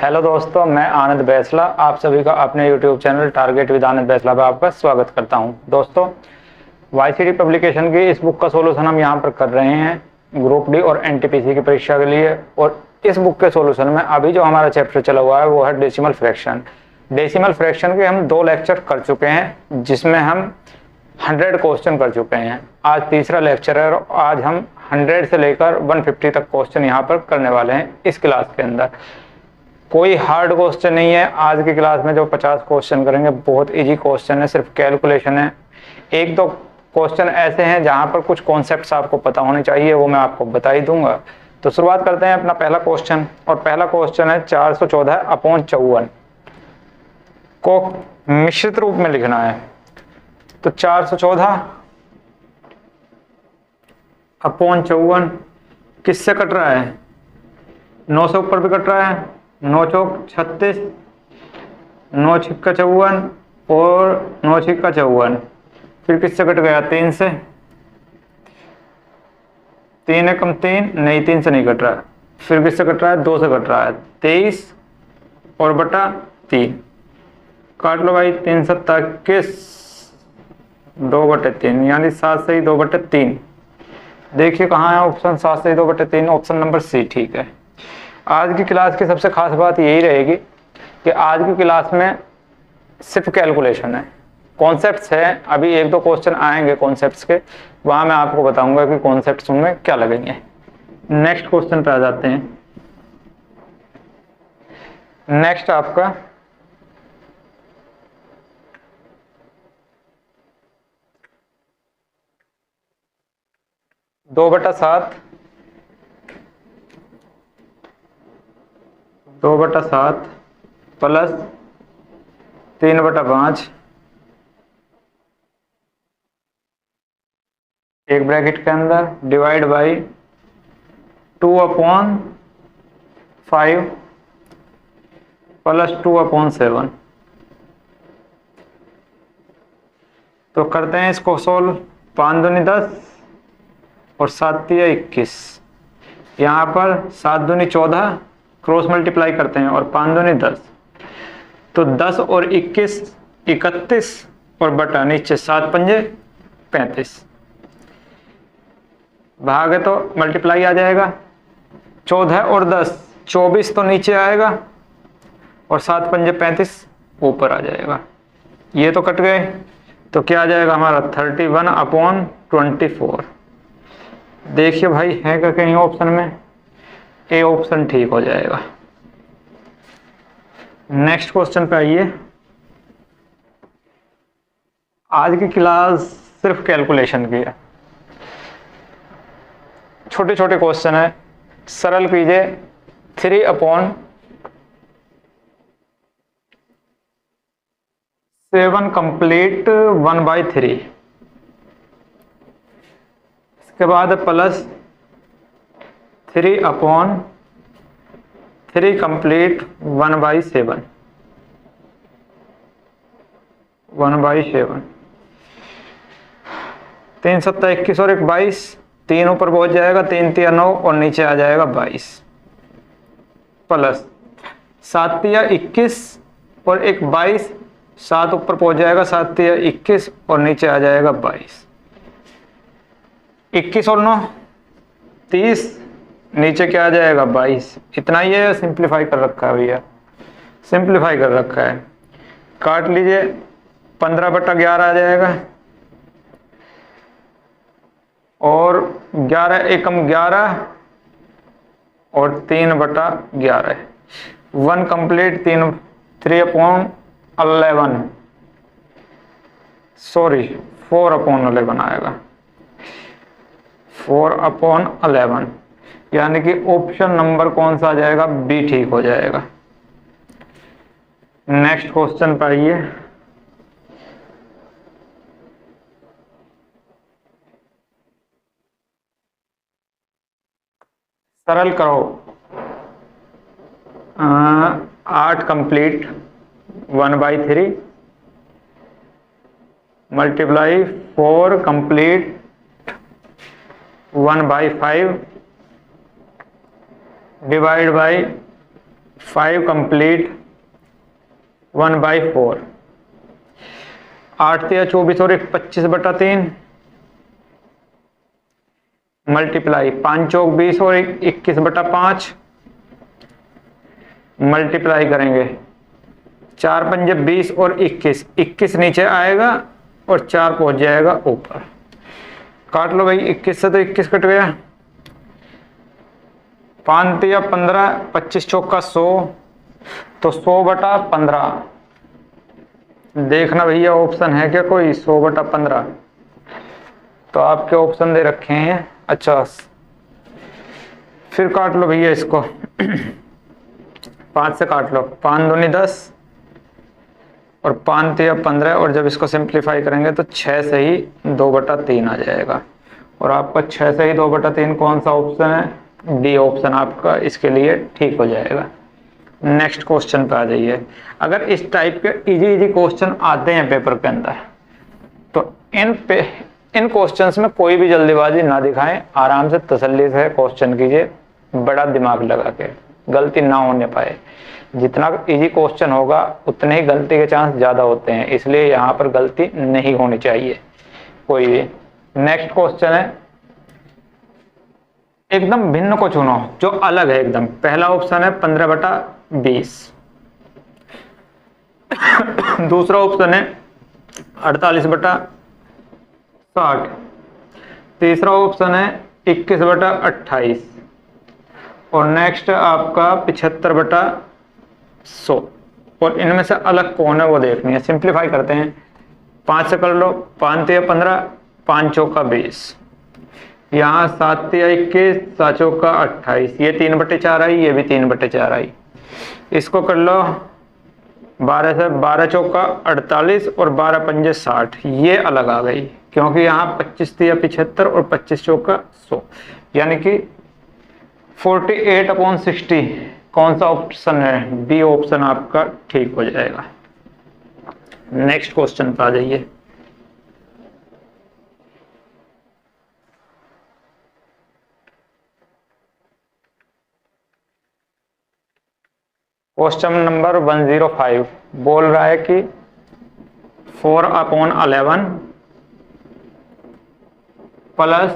Hello दोस्तों, मैं आनंद बैसला आप सभी का अपने YouTube चैनल टारगेट विद आनंद बैसला पर आपका स्वागत करता हूं। दोस्तों, YCD पब्लिकेशन की इस बुक का सॉल्यूशन हम यहां पर कर रहे हैं ग्रुप डी और NTPC की परीक्षा के लिए। और इस बुक के सॉल्यूशन में अभी जो हमारा चैप्टर चला हुआ है वो है डेसिमल फ्रैक्शन। डेसिमल फ्रैक्शन के हम 2 लेक्चर कर चुके हैं जिसमें हम 100 क्वेश्चन कर चुके हैं। आज तीसरा लेक्चर है और आज हम 100 से लेकर 150 तक क्वेश्चन यहाँ पर करने वाले हैं इस क्लास के अंदर। कोई हार्ड क्वेश्चन नहीं है। आज की क्लास में जो 50 क्वेश्चन करेंगे बहुत इजी क्वेश्चन है, सिर्फ कैलकुलेशन है। 1-2 क्वेश्चन ऐसे हैं जहां पर कुछ कॉन्सेप्ट्स आपको पता होने चाहिए, वो मैं आपको बता ही दूंगा। तो शुरुआत करते हैं अपना पहला क्वेश्चन। और पहला क्वेश्चन है 414/54 को मिश्रित रूप में लिखना है। तो 414/54 किससे कट रहा है? 9 से ऊपर भी कट रहा है, 9 चौक 36, 9 छिक्का 54 और 9 छिक्का 54। फिर किससे कट गया? 3 से। 3 एकम 3 नहीं, 3 से नहीं कट रहा है। फिर किससे कट रहा है? 2 से कट रहा है, 23 और बटा 3। काट लो भाई, 3 सत्ता 21, 2/3 यानी 7 से ही 2/3। देखिए कहाँ है ऑप्शन 7 से ही 2/3, ऑप्शन नंबर सी ठीक है। आज की क्लास की सबसे खास बात यही रहेगी कि आज की क्लास में सिर्फ कैलकुलेशन है, कॉन्सेप्ट्स है। अभी 1-2 क्वेश्चन आएंगे कॉन्सेप्ट्स के, वहां मैं आपको बताऊंगा कि कॉन्सेप्ट्स उनमें क्या लगेंगे। नेक्स्ट क्वेश्चन पे आ जाते हैं। नेक्स्ट आपका 2/7 प्लस 3/5 एक ब्रैकेट के अंदर डिवाइड बाई 2/5 प्लस 2/7। तो करते हैं इसको सोल्व। 5 दूनी 10 और 7 तिया 21। यहाँ पर 7 दूनी 14 क्रॉस मल्टीप्लाई करते हैं और 5 दूनी 10। तो 10 और 21 31 और बटा नीचे 7 पंजे 35। भाग है तो मल्टीप्लाई आ जाएगा। 14 और 10 24 तो नीचे आएगा और 7 पंजे 35 ऊपर आ जाएगा। ये तो कट गए, तो क्या आ जाएगा हमारा 31/24। देखिए भाई है क्या कहीं ऑप्शन में? ए ऑप्शन ठीक हो जाएगा। नेक्स्ट क्वेश्चन पे आइए। आज की क्लास सिर्फ कैलकुलेशन की है, छोटे छोटे क्वेश्चन है, सरल कीजिए। 3/7 कंप्लीट 1/3। इसके बाद प्लस 3/3 कंप्लीट 1/7। 3 सत्ता 21 और 1 22, 3 ऊपर पहुंच जाएगा, 3 तिया 9 और नीचे आ जाएगा 22। प्लस 7 तिया 21 और 1 22, 7 ऊपर पहुंच जाएगा, 7 तिया 21 और नीचे आ जाएगा 22। 21 और 9 30, नीचे क्या आ जाएगा 22। इतना ही है, सिंप्लीफाई कर रखा है भैया, सिंप्लीफाई कर रखा है। काट लीजिए, 15/11 आ जाएगा और 11 एकम 11 और 3/11। 1 कंप्लीट 3/11 सॉरी 4/11 आएगा। 4/11 यानी कि ऑप्शन नंबर कौन सा आ जाएगा? बी ठीक हो जाएगा। नेक्स्ट क्वेश्चन पर आइए। सरल करो। 8 complete 1/3 multiply 4 complete 1/5 divide by 5 complete 1/4, 8 या 24 और 1 25/3 मल्टीप्लाई 5 चौक 20 और 1 21/5 मल्टीप्लाई करेंगे 4 पंजे 20 और 21 नीचे आएगा और 4 पहुंच जाएगा ऊपर। काट लो भाई, 21 से तो 21 कट गया, 5 या 15, 25 चौका 100, तो 100/15। देखना भैया ऑप्शन है क्या कोई 100/15, तो आपके ऑप्शन दे रखे हैं। अच्छा फिर काट लो भैया इसको 5 से काट लो, 5 दूनी 10 और 5 या 15, और जब इसको सिंप्लीफाई करेंगे तो 6 से ही 2/3 आ जाएगा। और आपका 6 से ही 2/3 कौन सा ऑप्शन है? डी ऑप्शन आपका इसके लिए ठीक हो जाएगा। नेक्स्ट क्वेश्चन पे आ जाइए। अगर इस टाइप के इजी क्वेश्चन आते हैं पेपर के अंदर तो इन क्वेश्चंस में कोई भी जल्दीबाजी ना दिखाएं, आराम से तसल्ली से क्वेश्चन कीजिए, बड़ा दिमाग लगा के, गलती ना होने पाए। जितना इजी क्वेश्चन होगा उतने ही गलती के चांस ज्यादा होते हैं, इसलिए यहाँ पर गलती नहीं होनी चाहिए कोई भी। नेक्स्ट क्वेश्चन है, एकदम भिन्न को चुनो जो अलग है एकदम। पहला ऑप्शन है 15/20, दूसरा ऑप्शन है 48/60, तीसरा ऑप्शन है 21/28 और नेक्स्ट आपका 75/100। और इनमें से अलग कौन है वो देखनी है। सिंप्लीफाई करते हैं, 5 से कर लो, 5 या 15, 5 चौका 20, यहाँ 7 या 21, 7 चौका 28, ये 3/4 आई, ये भी 3/4 आई। इसको कर लो 12 से, 12 चौका 48 और 12 पंजे 60, ये अलग आ गई क्योंकि यहाँ 25 या 75 और 25 चौका 100, यानी कि 48/60 कौन सा ऑप्शन है? बी ऑप्शन आपका ठीक हो जाएगा। नेक्स्ट क्वेश्चन पे आ जाइए। क्वेश्चन नंबर 105 बोल रहा है कि 4/11 प्लस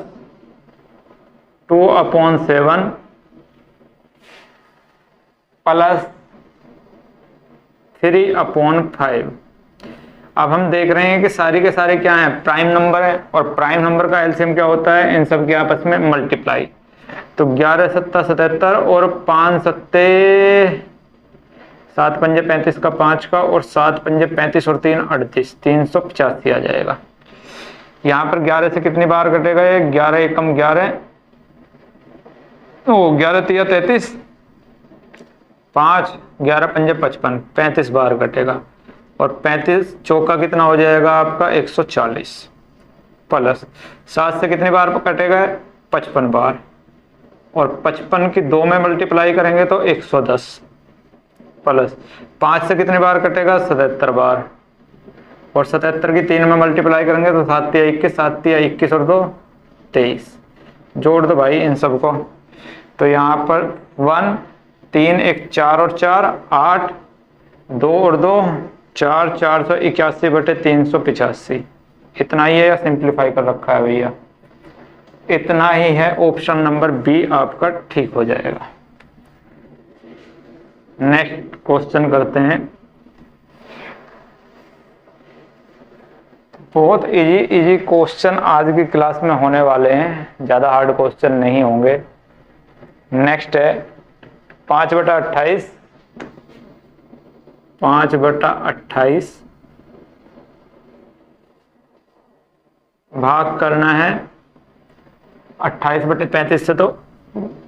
2/7 प्लस 3/5। अब हम देख रहे हैं कि सारी के सारे क्या हैं? प्राइम नंबर है, और प्राइम नंबर का एलसीएम क्या होता है? इन सब के आपस में मल्टीप्लाई। तो 11 7 77 और 5 7 7 पंजे 35 का 5 का और 7 पंजे 35 और 3 38, 385 आ जाएगा। यहाँ पर 11 से कितनी बार कटेगा? ये 11 एकम 11, 11 तिया 33, 5 11 पंजे 55, 35 बार कटेगा। और 35 चौका कितना हो जाएगा आपका? 140 प्लस 7 से कितनी बार कटेगा? 55 बार, और 55 की 2 में मल्टीप्लाई करेंगे तो 110 प्लस 5 से कितनी बार कटेगा? 77 बार, और 77 की 3 में मल्टीप्लाई करेंगे तो 7 या 21, 7 या 21 और 2 23। जोड़ दो भाई इन सबको, तो यहाँ पर 1 3 1 4 और 4 8, 2 और 2 4, 481/385। इतना ही है या सिंप्लीफाई कर रखा है भैया? इतना ही है। ऑप्शन नंबर बी आपका ठीक हो जाएगा। नेक्स्ट क्वेश्चन करते हैं। बहुत इजी क्वेश्चन आज की क्लास में होने वाले हैं, ज़्यादा हार्ड क्वेश्चन नहीं होंगे। नेक्स्ट है 5/28, 5/28 भाग करना है 28/35 से, तो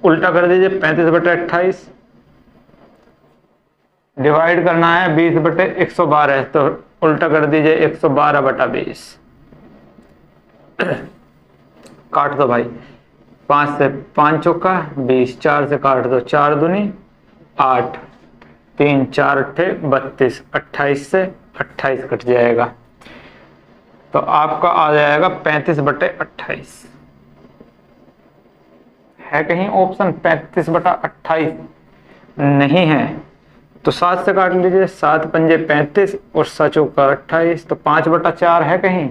उल्टा कर दीजिए 35/28। डिवाइड करना है 20/112, तो उल्टा कर दीजिए 112/20। काट दो भाई, 5 से 5 चौका 20, 4 से काट दो 4 दूनी 8, 3 4 8 32, 28 से 28 कट जाएगा, तो आपका आ जाएगा 35/28। है कहीं ऑप्शन 35/28? नहीं है, तो 7 से काट लीजिए, 7 पंजे 35 और 7 चौका 28, तो 5/4 है कहीं,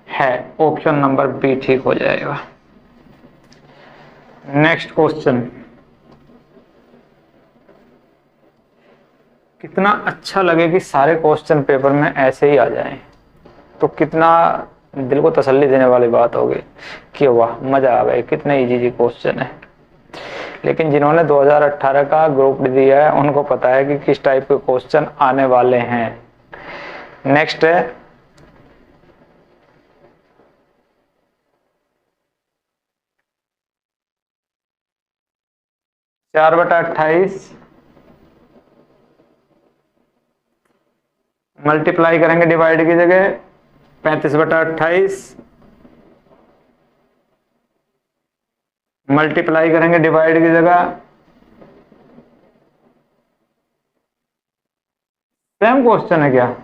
है। ऑप्शन नंबर बी ठीक हो जाएगा। नेक्स्ट क्वेश्चन, कितना अच्छा लगे कि सारे क्वेश्चन पेपर में ऐसे ही आ जाएं, तो कितना दिल को तसल्ली देने वाली बात होगी कि वाह मजा आ गया, कितने इजी क्वेश्चन है। लेकिन जिन्होंने 2018 का ग्रुप डी दिया है उनको पता है कि किस टाइप के क्वेश्चन आने वाले हैं। नेक्स्ट है 4/28 मल्टीप्लाई करेंगे डिवाइड की जगह 35/28 मल्टीप्लाई करेंगे डिवाइड की जगह, सेम क्वेश्चन है क्या?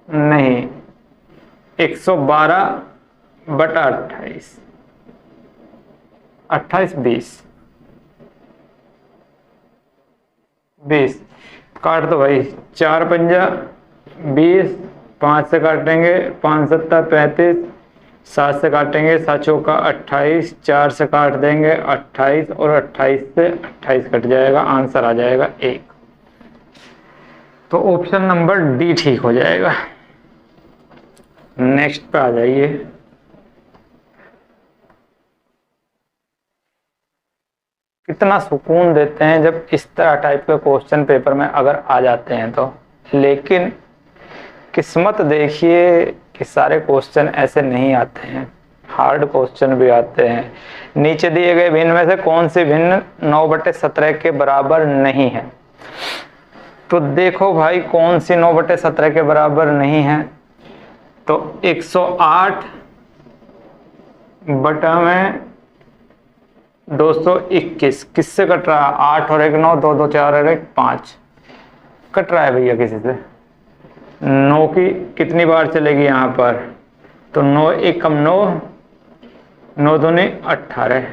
नहीं, 112/28 28 20 काट दो भाई, 4 पंजा 20, 5 से काटेंगे 5 सत्ता 35, 7 से काटेंगे 7 चौका 28, 4 से काट देंगे 28 और 28 से 28 कट जाएगा, आंसर आ जाएगा 1। तो ऑप्शन नंबर डी ठीक हो जाएगा। नेक्स्ट पे आ जाइए, कितना सुकून देते हैं जब इस तरह टाइप के क्वेश्चन पेपर में अगर आ जाते हैं तो। लेकिन किस्मत देखिए कि सारे क्वेश्चन ऐसे नहीं आते हैं, हार्ड क्वेश्चन भी आते हैं। नीचे दिए गए भिन्न में से कौन सी भिन्न 9/17 के बराबर नहीं है? तो देखो भाई कौन सी 9/17 के बराबर नहीं है, तो 108 बटा में 221 किससे कट रहा है? 8 और 1 9, 2 2 4 और 1 5 कट रहा है भैया किसी से। 9 की कितनी बार चलेगी यहाँ पर? तो 9 1 कम 9, 9 दूनी 18,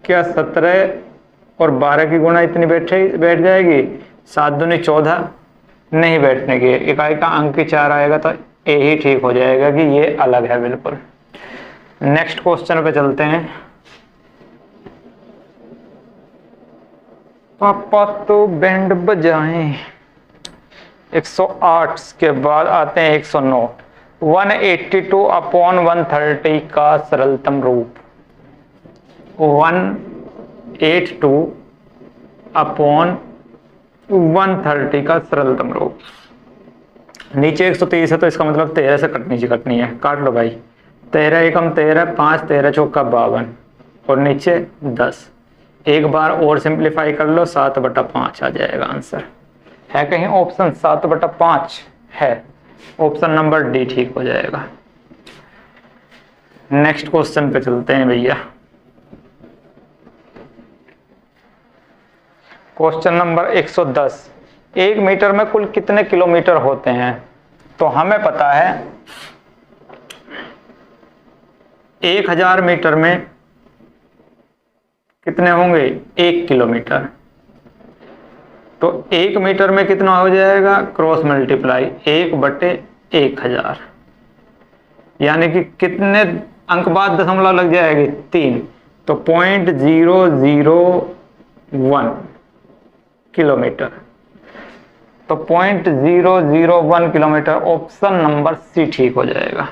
क्या 17 और 12 की गुणा इतनी बैठ जाएगी? 7 दूनी 14 नहीं बैठने की, इकाई का अंक ही 4 आएगा, तो ए ही ठीक हो जाएगा कि ये अलग है बिल्कुल। नेक्स्ट क्वेश्चन पे चलते हैं। पापा तो बैंड बजाएं। 108 के बाद आते हैं 109। 182/130 का सरलतम रूप। 182/130 का सरलतम रूप। नीचे 130 है तो इसका मतलब 13 से कटनी है, काट लो भाई। 13 एकम 13, 5 13 चौका 52 और नीचे 10। एक बार और सिंप्लीफाई कर लो, 7/5 आ जाएगा आंसर। है कहीं ऑप्शन 7/5? है, ऑप्शन नंबर डी ठीक हो जाएगा। नेक्स्ट क्वेश्चन पे चलते हैं भैया। Question number 110। 1 मीटर में कुल कितने किलोमीटर होते हैं? तो हमें पता है 1000 मीटर में कितने होंगे? 1 किलोमीटर। तो 1 मीटर में कितना हो जाएगा? क्रॉस मल्टीप्लाई 1/1000, यानी कि कितने अंक बाद दशमलव लग जाएगी? 3, तो 0.001 किलोमीटर। तो 0.001 किलोमीटर, ऑप्शन नंबर सी ठीक हो जाएगा।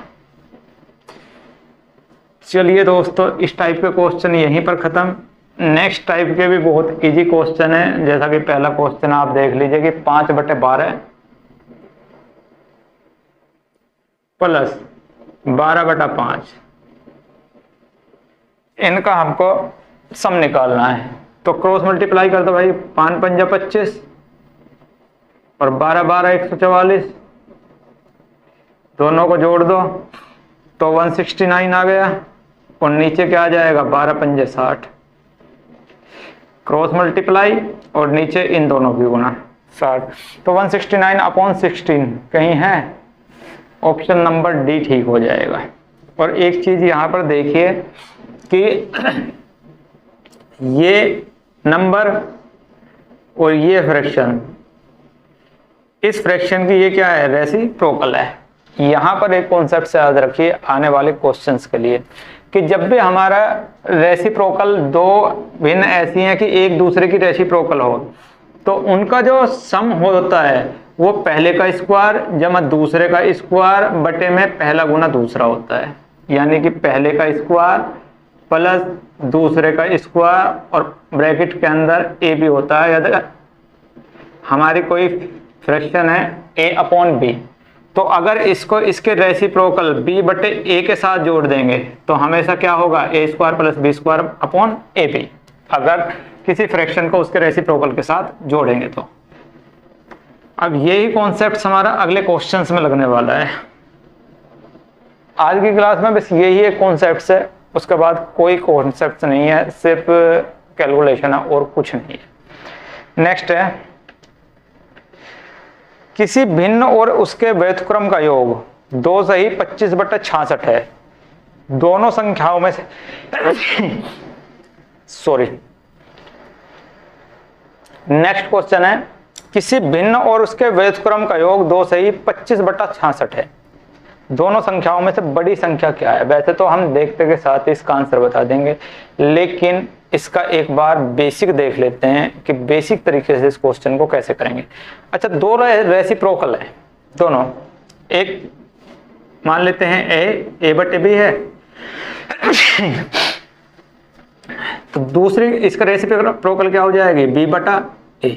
चलिए दोस्तों, इस टाइप के क्वेश्चन यहीं पर खत्म। नेक्स्ट टाइप के भी बहुत इजी क्वेश्चन है, जैसा कि पहला क्वेश्चन आप देख लीजिए कि 5/12 प्लस 12/5, इनका हमको सम निकालना है। तो क्रॉस मल्टीप्लाई कर दो भाई, 5 पंजा 25 और 12 12 144, दोनों को जोड़ दो तो 169 आ गया। और नीचे क्या आ जाएगा? 12 पंजे 60, क्रॉस मल्टीप्लाई और नीचे इन दोनों की गुणा 60, तो 169/16 कहीं है? ऑप्शन नंबर डी ठीक हो जाएगा। और एक चीज यहां पर देखिए कि ये नंबर और ये फ्रैक्शन, इस फ्रैक्शन की ये क्या है, रेसिप्रोकल है। यहाँ पर एक कॉन्सेप्ट से याद रखिए आने वाले क्वेश्चंस के लिए कि जब भी हमारा रेसिप्रोकल दो भिन्न ऐसी हैं कि एक दूसरे की रेसिप्रोकल हो, तो उनका जो सम होता है वो पहले का स्क्वायर जमा दूसरे का स्क्वायर बटे में पहला गुना दूसरा होता है। यानी कि पहले का स्क्वायर प्लस दूसरे का स्क्वायर और ब्रैकेट के अंदर ए बी होता है। यदि हमारी कोई फ्रैक्शन है a अपॉन बी, तो अगर इसको इसके रेसिप्रोकल b बटे a के साथ जोड़ देंगे तो हमेशा क्या होगा, a square plus B square upon A B, अगर किसी फ्रैक्शन को उसके रेसिप्रोकल के साथ जोड़ेंगे तो। अब यही कॉन्सेप्ट हमारा अगले क्वेश्चंस में लगने वाला है। आज की क्लास में बस यही एक कॉन्सेप्ट है, उसके बाद कोई कॉन्सेप्ट नहीं है, सिर्फ कैलकुलेशन है और कुछ नहीं है। नेक्स्ट है, किसी भिन्न और उसके व्युत्क्रम का योग 2 सही 25/66 है। दोनों संख्याओं में से नेक्स्ट क्वेश्चन है, किसी भिन्न और उसके व्युत्क्रम का योग 2 सही 25/66 है। दोनों संख्याओं में से बड़ी संख्या क्या है? वैसे तो हम देखते के साथ ही इसका आंसर बता देंगे, लेकिन इसका एक बार बेसिक देख लेते हैं कि बेसिक तरीके से इस क्वेश्चन को कैसे करेंगे। अच्छा, दो रेसिप्रोकल है दोनों, एक मान लेते हैं a बटे b है तो दूसरी इसका रेसिप्रोकल क्या हो जाएगी, b बटा a,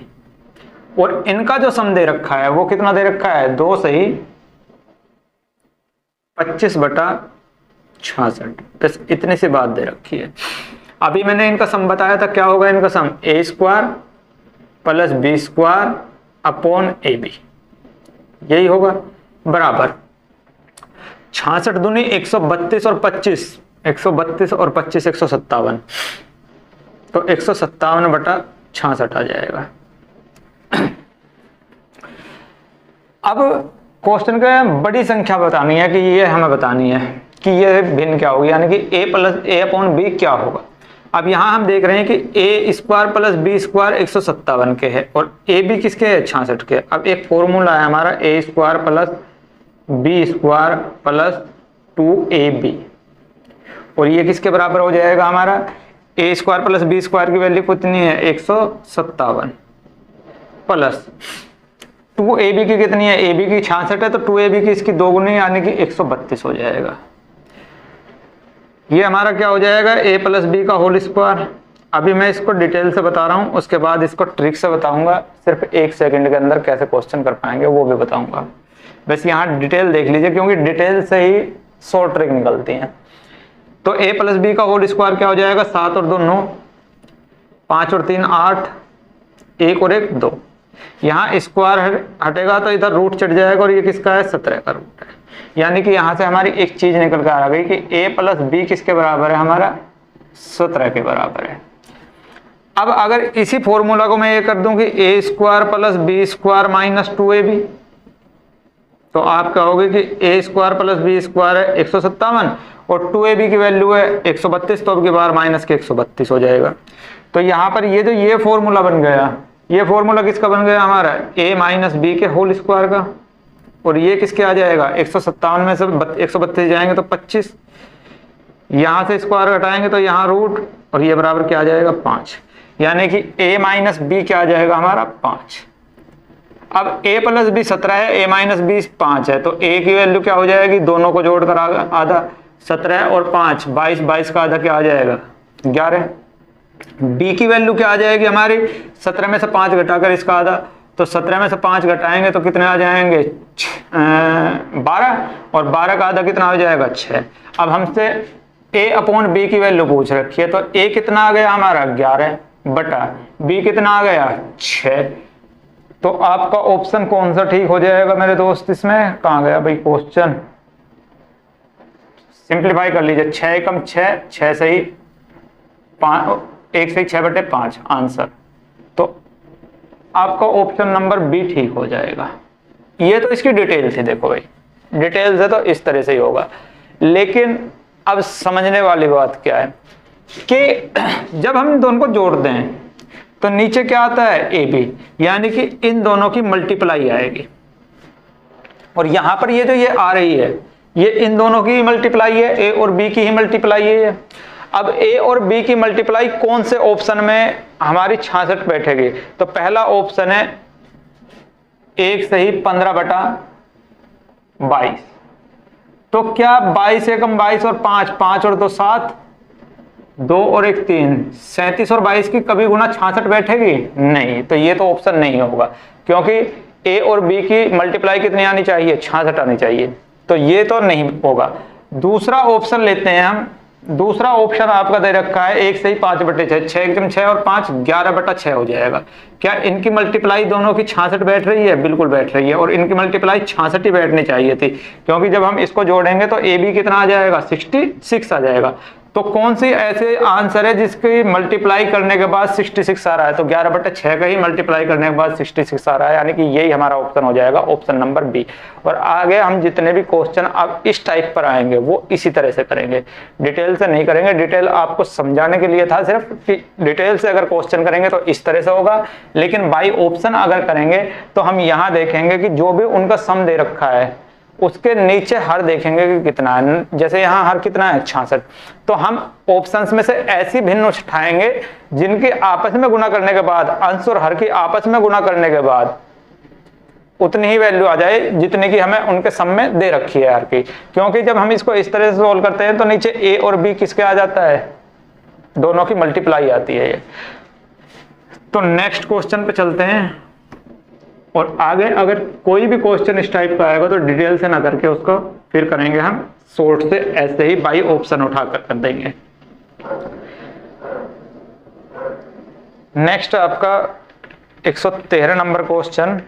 और इनका जो सम दे रखा है वो कितना दे रखा है, 2 सही 25/66, बस इतनी सी बात दे रखी है। अभी मैंने इनका सम बताया था, क्या होगा इनका sum, a square plus B square upon A B, यही होगा, बराबर 66 दूनी 132 और 25, 132 और 25 157, तो 157/66 आ जाएगा। अब क्वेश्चन का बड़ी संख्या बतानी है कि ये हमें बतानी है कि ये भिन्न क्या होगी, यानी कि a plus a upon B क्या होगा। अब यहाँ हम देख रहे हैं कि a square plus B square 157 के है और ए बी किसके है, 66 के। अब एक फॉर्मूला है हमारा, a square plus B square plus 2ab, और ये किसके बराबर हो जाएगा हमारा, a square plus B square की वैल्यू कितनी है, 157 प्लस 2ab की कितनी है, ab की 66 है, तो 2ab की इसकी 2 गुनी यानी कि 132 हो जाएगा। ये हमारा क्या हो जाएगा, a प्लस बी का होल स्क्वायर। अभी मैं इसको डिटेल से बता रहा हूँ, उसके बाद इसको ट्रिक से बताऊंगा, सिर्फ 1 सेकंड के अंदर कैसे क्वेश्चन कर पाएंगे वो भी बताऊंगा। बस यहाँ डिटेल देख लीजिए, क्योंकि डिटेल से ही शॉर्ट ट्रिक निकलती हैं। तो a प्लस बी का होल स्क्वायर क्या हो जाएगा, 7 और 2 9, 5 और 3 8, 1 और 1 2, यहाँ स्क्वायर हटेगा तो इधर रूट चढ़ जाएगा और ये किसका है, 17 का रूट है। यानी कि यहाँ से हमारी एक चीज निकल कर आ गई कि a प्लस बी किसके बराबर है, हमारा 17 के बराबर है। अब अगर इसी फॉर्मूला को मैं ये कर दूं कि a square plus B square minus 2ab, तो आप कहोगे कि a square plus B square है 157 और 2ab की वैल्यू है 132, तो अब की बार माइनस के 132 हो जाएगा। तो यहाँ पर ये जो ये फॉर्मूला बन गया, ये फॉर्मूला किसका बन गया, हमारा a माइनस बी के होल स्क्वायर का, और ये किसके आ जाएगा, 157 में से 132 जाएंगे तो 25, यहाँ से स्क्वायर घटाएंगे तो यहाँ रूट, और ये बराबर क्या आ जाएगा, 5। यानी कि a माइनस बी क्या आ जाएगा हमारा, 5। अब a प्लस बी 17 है, a माइनस बी 5 है, तो a की वैल्यू क्या हो जाएगी, दोनों को जोड़कर आधा, 17 और 5 22, 22 का आधा क्या आ जाएगा, 11। b की वैल्यू क्या आ जाएगी हमारी, 17 में से 5 घटाकर इसका आधा, तो 17 में से 5 घटाएंगे तो कितने आ जाएंगे, 12, और 12 का आधा कितना हो जाएगा, 6। अब हमसे a अपॉन बी की वैल्यू पूछ रखी है, तो a कितना आ गया हमारा, 11 बटा b कितना आ गया, 6। तो आपका ऑप्शन कौन सा ठीक हो जाएगा मेरे दोस्त, इसमें कहाँ गया भाई क्वेश्चन, सिंप्लीफाई कर लीजिए, 6 कम 6, 6 सही 5, 1 सही 6/5 आंसर। तो आपका ऑप्शन नंबर बी ठीक हो जाएगा। ये तो इसकी डिटेल थी, देखो भाई डिटेल से तो इस तरह से ही होगा, लेकिन अब समझने वाली बात क्या है कि जब हम दोनों को जोड़ते हैं तो नीचे क्या आता है ए बी, यानी कि इन दोनों की मल्टीप्लाई आएगी। और यहां पर ये जो ये आ रही है ये इन दोनों की मल्टीप्लाई है, ए और बी की ही मल्टीप्लाई है। अब ए और बी की मल्टीप्लाई कौन से ऑप्शन में हमारी 66 बैठेगी? तो पहला ऑप्शन है 1 सही 15/22। तो क्या 22 एकम 22 और 5, 5 और 2 7, 2 और 1 3, 37 और 22 की कभी गुना 66 बैठेगी? नहीं, तो ये तो ऑप्शन नहीं होगा, क्योंकि ए और बी की मल्टीप्लाई कितनी आनी चाहिए? 66 आनी चाहिए, तो ये तो नहीं होगा। दूसरा ऑप्शन लेते हैं हम। दूसरा ऑप्शन आपका दे रखा है 1 सही 5/6, 6 एकम 6 और 5 11/6 हो जाएगा। क्या इनकी मल्टीप्लाई दोनों की 66 बैठ रही है? बिल्कुल बैठ रही है, और इनकी मल्टीप्लाई 66 ही बैठनी चाहिए थी, क्योंकि जब हम इसको जोड़ेंगे तो ए बी कितना आ जाएगा? 66 आ जाएगा। तो कौन सी ऐसे आंसर है जिसकी मल्टीप्लाई करने के बाद 66 आ रहा है? तो 11/6 का ही मल्टीप्लाई करने के बाद 66 आ रहा है, यानी कि यही हमारा ऑप्शन हो जाएगा, ऑप्शन नंबर बी। और आगे हम जितने भी क्वेश्चन अब इस टाइप पर आएंगे वो इसी तरह से करेंगे, डिटेल से नहीं करेंगे। डिटेल आपको समझाने के लिए था सिर्फ कि डिटेल से अगर क्वेश्चन करेंगे तो इस तरह से होगा, लेकिन बाई ऑप्शन अगर करेंगे तो हम यहाँ देखेंगे कि जो भी उनका सम दे रखा है उसके नीचे हर देखेंगे कि कितना है। जैसे यहाँ हर कितना है? 66। तो हम ऑप्शंस में से ऐसी भिन्न उठाएंगे जिनकी आपस में गुना करने के बाद, अंश और हर की आपस में गुना करने के बाद उतनी ही वैल्यू आ जाए जितनी की हमें उनके सम में दे रखी है हर की। क्योंकि जब हम इसको इस तरह से सोल्व करते हैं तो नीचे ए और बी किसके आ जाता है? दोनों की मल्टीप्लाई आती है ये। तो नेक्स्ट क्वेश्चन पे चलते हैं, और आगे अगर कोई भी क्वेश्चन इस टाइप का आएगा तो डिटेल से ना करके उसको फिर करेंगे हम शॉर्ट से, ऐसे ही बाई ऑप्शन उठा कर देंगे। नेक्स्ट आपका 113 नंबर क्वेश्चन,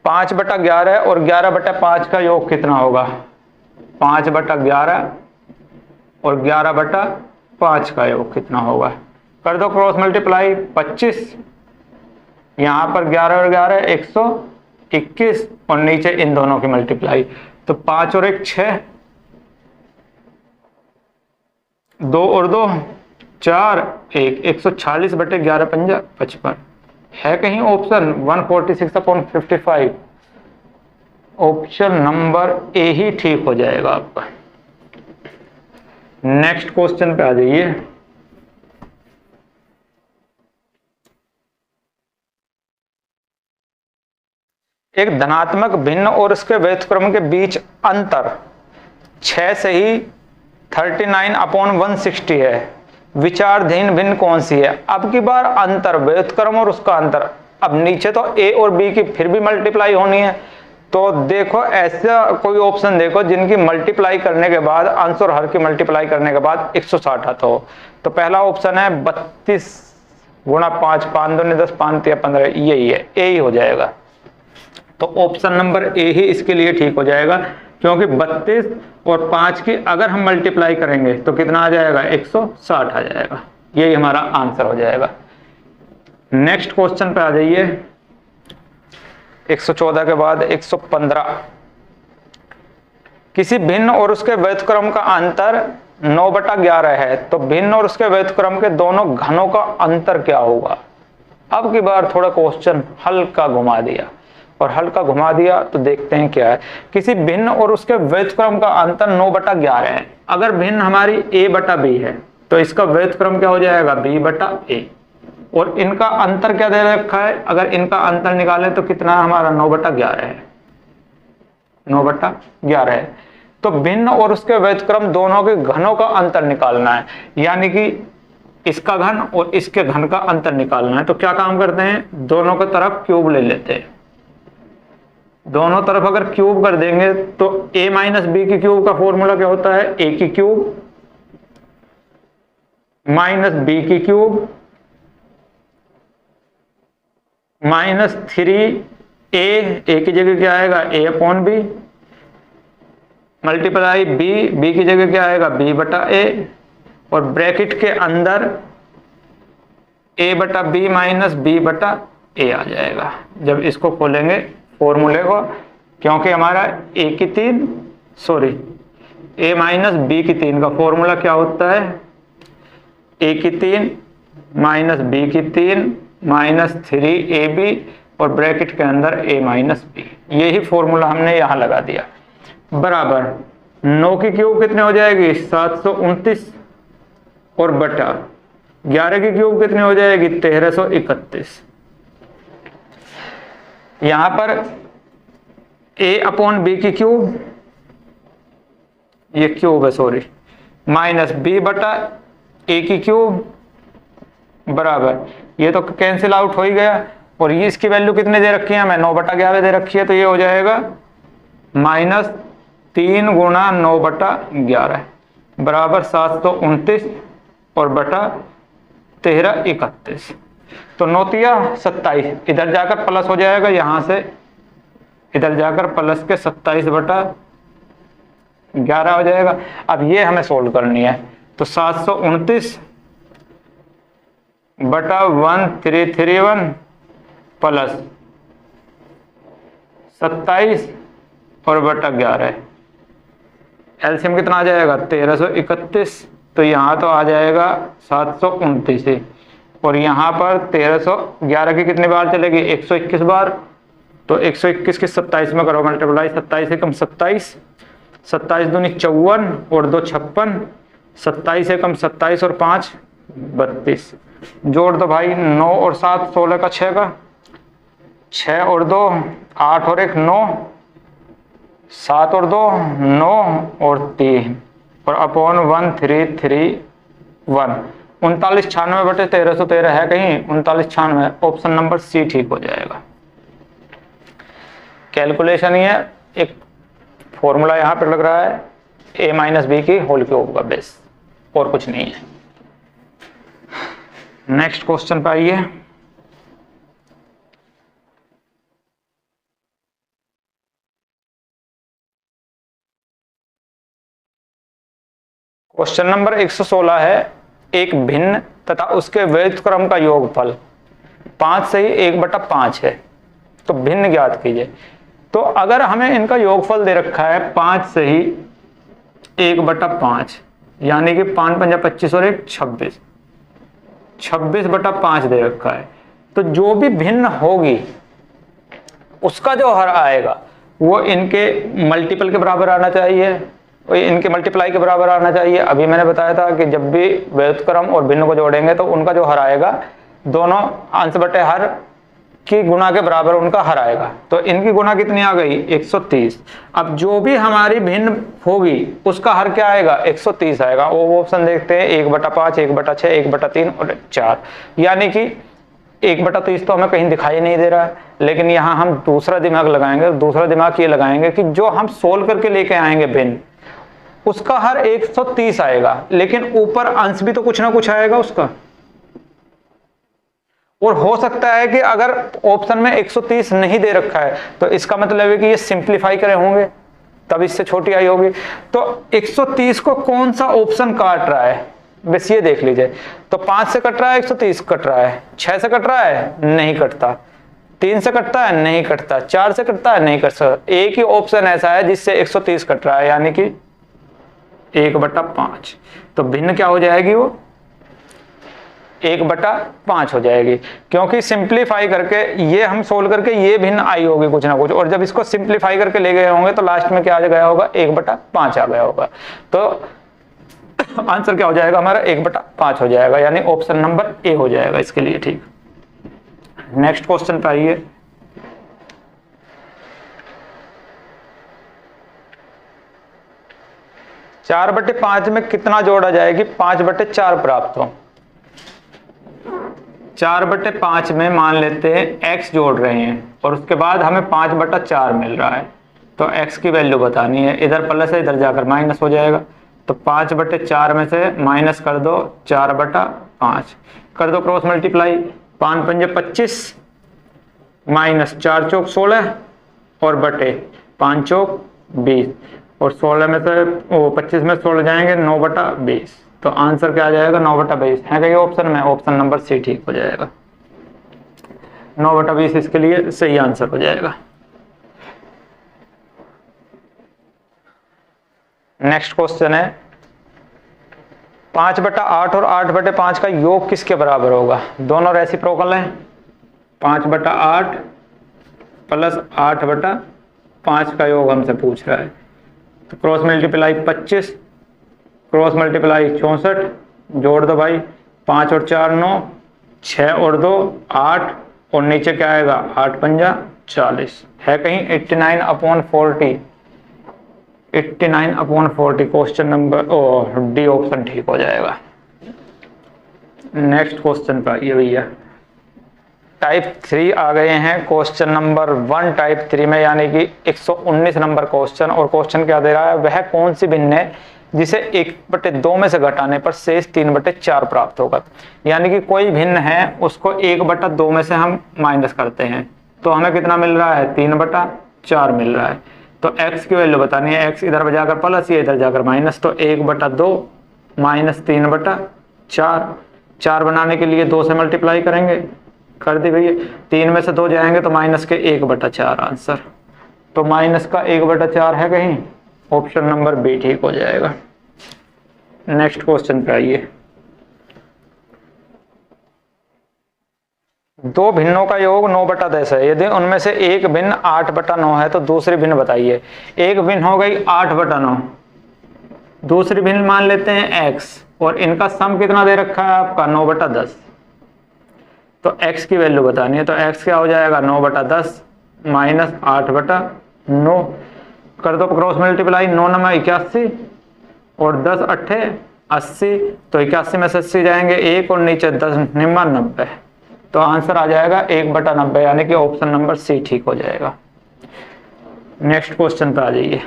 5/11 और 11/5 का योग कितना होगा? 5/11 और 11/5 का योग कितना होगा? कर दो क्रॉस मल्टीप्लाई, 25, यहां पर 11 और 11 121, और नीचे इन दोनों की मल्टीप्लाई, तो 5 और 1 6, 2 और 2 4, 1 146/11 पंजा 55। है कहीं ऑप्शन 146/55? ऑप्शन नंबर ए ही ठीक हो जाएगा आपका। नेक्स्ट क्वेश्चन पे आ जाइए। एक धनात्मक भिन्न और उसके व्युत्क्रम के बीच अंतर 6 से ही 39/160 है। विचारधीन भिन्न कौन सी है? अब की बार अंतर व्युत्क्रम और उसका अंतर, अब नीचे तो ए और बी की फिर भी मल्टीप्लाई होनी है, तो देखो ऐसा कोई ऑप्शन देखो जिनकी मल्टीप्लाई करने के बाद, अंश और हर की मल्टीप्लाई करने के बाद 160 आता हो। तो पहला ऑप्शन है 32 गुणा 5, 5 दूनी 10, 5 तिया 15, यही है, ए ही हो जाएगा। तो ऑप्शन नंबर ए ही इसके लिए ठीक हो जाएगा, क्योंकि 32 और 5 की अगर हम मल्टीप्लाई करेंगे तो कितना आ जाएगा? 160 आ जाएगा, यही हमारा आंसर हो जाएगा। नेक्स्ट क्वेश्चन पे आ जाइए। 114 के बाद 115, किसी भिन्न और उसके व्युत्क्रम का अंतर 9/11 है, तो भिन्न और उसके व्युत्क्रम के दोनों घनों का अंतर क्या होगा? अब की बार थोड़ा क्वेश्चन हल्का घुमा दिया, और हल्का घुमा दिया तो देखते हैं क्या है। किसी भिन्न और उसके व्युत्क्रम का अंतर 9/11 है। अगर भिन्न हमारी a/b है तो इसका व्युत्क्रम क्या हो जाएगा? b/a। और इनका अंतर क्या दे रखा है? अगर इनका अंतर निकालें तो कितना हमारा? 9/11 है, 9/11 है। तो भिन्न और उसके व्युत्क्रम दोनों के घनों का अंतर निकालना है, यानी कि इसका घन और इसके घन का अंतर निकालना है। तो क्या काम करते हैं? दोनों की तरफ क्यूब ले लेते हैं। दोनों तरफ अगर क्यूब कर देंगे तो a माइनस बी की क्यूब का फॉर्मूला क्या होता है? a की क्यूब माइनस बी की क्यूब माइनस 3a, a की जगह क्या आएगा? a/b मल्टीप्लाई b की जगह क्या आएगा? b/a, और ब्रैकेट के अंदर a/b माइनस b/a आ जाएगा जब इसको खोलेंगे फॉर्मूले को, क्योंकि हमारा a की 3 सॉरी a माइनस b की 3 का फॉर्मूला क्या होता है? a की 3 माइनस बी की 3 माइनस 3ab और ब्रैकेट के अंदर a माइनस बी। यही फॉर्मूला हमने यहां लगा दिया। बराबर 9 की क्यूब कितने हो जाएगी 729 और बटा 11 की क्यूब कितनी हो जाएगी 1331। यहां पर a अपॉन बी की क्यूब, ये क्यूब है सॉरी, माइनस बी बटा ए की क्यूब बराबर, ये तो कैंसिल आउट हो ही गया। और ये इसकी वैल्यू कितने दे रखी है हमें 9 बटा 11 दे रखी है, तो ये हो जाएगा माइनस 3 गुणा 9 बटा 11 बराबर 729 और बटा 1331। तो 9 तिया 27, इधर जाकर प्लस हो जाएगा, यहां से इधर जाकर प्लस के 27 बटा 11 हो जाएगा। अब ये हमें सोल्व करनी है, तो 729 बटा 1331 प्लस 27 और बटा 11, एलसीएम कितना आ जाएगा 1331। तो यहाँ तो आ जाएगा 729 ही, और यहाँ पर 1311 की कितनी बार चलेगी 121 बार। तो 121 की 27 में करो मल्टीप्लाई, 27 से कम 27, 27 दूनी 54 और 2 56, 27 से कम 27 और 5 32। जोड़ दो भाई, 9 और 7 16 का 6 का, 6 और 2 8 और 1 9, 7 और 2 9 और 3 और अपॉन 1331। 3996 बटे 1313 है कहीं 3996, ऑप्शन नंबर सी ठीक हो जाएगा। कैलकुलेशन ही है, एक फॉर्मूला यहां पर लग रहा है a माइनस बी की होल क्यूब का बेस, और कुछ नहीं है। नेक्स्ट क्वेश्चन पे आइए। क्वेश्चन नंबर 116 है, एक भिन्न तथा उसके व्युत्क्रम का योगफल 5 से ही 1/5 है, तो भिन्न ज्ञात कीजिए। तो अगर हमें इनका योगफल दे रखा है 5 से ही 1/5, यानी कि 5 पंजा 25 और 1 26, 26/5 दे रखा है, तो जो भी भिन्न होगी उसका जो हर आएगा वो इनके मल्टीपल के बराबर आना चाहिए, इनके मल्टीप्लाई के बराबर आना चाहिए। अभी मैंने बताया था कि जब भी व्युत्क्रम और भिन्न को जोड़ेंगे तो उनका जो हर आएगा दोनों अंश बटे हर की गुणा के बराबर उनका हर आएगा। तो इनकी गुणा कितनी आ गई 130। अब जो भी हमारी भिन्न होगी उसका हर क्या आएगा 130 आएगा। वो ऑप्शन देखते हैं 1/5, 1/6, 1/3 और 4, यानी कि 1/30 तो हमें कहीं दिखाई नहीं दे रहा है, लेकिन यहाँ हम दूसरा दिमाग लगाएंगे। दूसरा दिमाग ये लगाएंगे कि जो हम सोल्व करके लेके आएंगे भिन्न, उसका हर 130 आएगा, लेकिन ऊपर अंश भी तो कुछ ना कुछ आएगा उसका। और हो सकता है कि अगर ऑप्शन में 130 नहीं दे रखा है तो इसका मतलब है कि ये सिंप्लीफाई करे होंगे तब इससे छोटी आई होगी। तो 130 को कौन सा ऑप्शन काट रहा है बस ये देख लीजिए। तो 5 से कट रहा है 130 कट रहा है, 6 से कट रहा है नहीं कटता, 3 से कटता है नहीं कटता, 4 से कटता है नहीं कटता। एक ही ऑप्शन ऐसा है जिससे 130 कट रहा है, यानी कि 1/5। तो भिन्न क्या हो जाएगी वो 1/5 हो जाएगी, क्योंकि सिंप्लीफाई करके ये हम सोल्व करके ये भिन्न आई होगी कुछ ना कुछ, और जब इसको सिंप्लीफाई करके ले गए होंगे तो लास्ट में क्या आ गया होगा 1/5 आ गया होगा। तो आंसर क्या हो जाएगा हमारा 1/5 हो जाएगा, यानी ऑप्शन नंबर ए हो जाएगा इसके लिए। ठीक, नेक्स्ट क्वेश्चन पे आइए। चार बटे 5 में कितना जोड़ा जाएगी 5/4 प्राप्त हो। 4/5 में मान लेते हैं x जोड़ रहे हैं और उसके बाद हमें 5/4 मिल रहा है, तो x की वैल्यू बतानी है। इधर प्लस है इधर जाकर माइनस हो जाएगा, तो 5/4 में से माइनस कर दो 4/5, कर दो क्रॉस मल्टीप्लाई। 5 पंजे 25 माइनस 4 चौक 16 और बटे 5 चौक 20, और 16 में से 25 में 16 जाएंगे 9/20। तो आंसर क्या आ जाएगा 9/20 है क्या ऑप्शन में, ऑप्शन नंबर सी ठीक हो जाएगा। 9/20 इसके लिए सही आंसर हो जाएगा। नेक्स्ट क्वेश्चन है 5/8 और 8/5 का योग किसके बराबर होगा? दोनों रेसिप्रोकल हैं। 5/8 प्लस 8/5 का योग हमसे पूछ रहा है, तो क्रॉस मल्टीप्लाई 25, क्रॉस मल्टीप्लाई 64, जोड़ दो भाई, 5 और 4 9, 6 और 2 8, और नीचे क्या आएगा? 8 पंजा 40। है कहीं 89/40? 89/40 क्वेश्चन नंबर डी ऑप्शन ठीक हो जाएगा। नेक्स्ट क्वेश्चन पर आइए भैया। टाइप 3 आ गए हैं क्वेश्चन नंबर 1 टाइप 3 में, यानी कि 119 नंबर क्वेश्चन। और क्वेश्चन क्या दे रहा है? वह कौन सी भिन्न है जिसे 1/2 में से घटाने पर शेष 3/4 प्राप्त होगा। यानी कि कोई भिन्न है, उसको 1/2 में से हम माइनस करते हैं तो हमें कितना मिल रहा है? 3/4 मिल रहा है। तो x की वैल्यू बतानी है। x इधर जाकर प्लस, ये इधर जाकर माइनस, तो 1/2 माइनस 3/4। 4 बनाने के लिए 2 से मल्टीप्लाई करेंगे, कर दी भैया। 3 में से 2 जाएंगे तो माइनस के 1/4 आंसर। तो माइनस का 1/4 है कहीं? ऑप्शन नंबर बी ठीक हो जाएगा। नेक्स्ट क्वेश्चन पे आइए। दो भिन्नों का योग 9/10 है। यदि उनमें से एक भिन्न 8/9 है तो दूसरी भिन्न बताइए। एक भिन्न हो गई 8/9, दूसरी भिन्न मान लेते हैं x, और इनका सम कितना दे रखा है आपका? 9/10। तो x की वैल्यू बतानी है, तो x क्या हो जाएगा? 9/10 माइनस 8/9। कर दो क्रॉस मल्टीप्लाई, 9 9 81 और 10 8 80। तो 81 में से 80 जाएंगे 1, और नीचे 10 90। तो आंसर आ जाएगा 1/90, यानी कि ऑप्शन नंबर सी ठीक हो जाएगा। नेक्स्ट क्वेश्चन पे आ जाइए।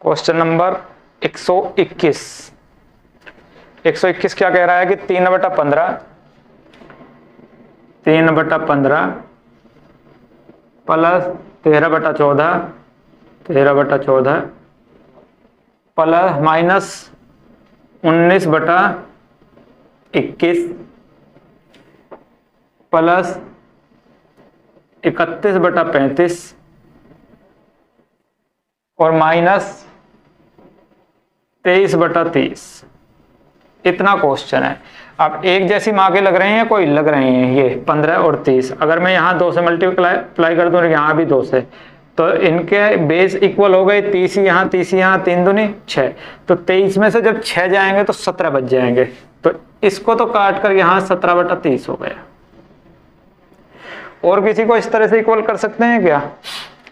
Question number 121। 121 क्या कह रहा है कि 3/15 प्लस 13/14 प्लस माइनस 19/21 प्लस 31/35 और माइनस 23/30। इतना क्वेश्चन है। अब एक जैसी मार्कें लग रही हैं, कोई लग रही हैं ये 15 और 30। अगर मैं यहाँ 2 से मल्टीप्लाई कर दूं, यहाँ भी 2 से, तो इनके बेस इक्वल हो गए। 30 यहाँ 3 दूनी 6। तो 23 में से जब 6 जाएंगे तो 17 बच जाएंगे। तो इसको तो काट कर यहाँ 17/30 हो गया। और किसी को इस तरह से इक्वल कर सकते हैं क्या?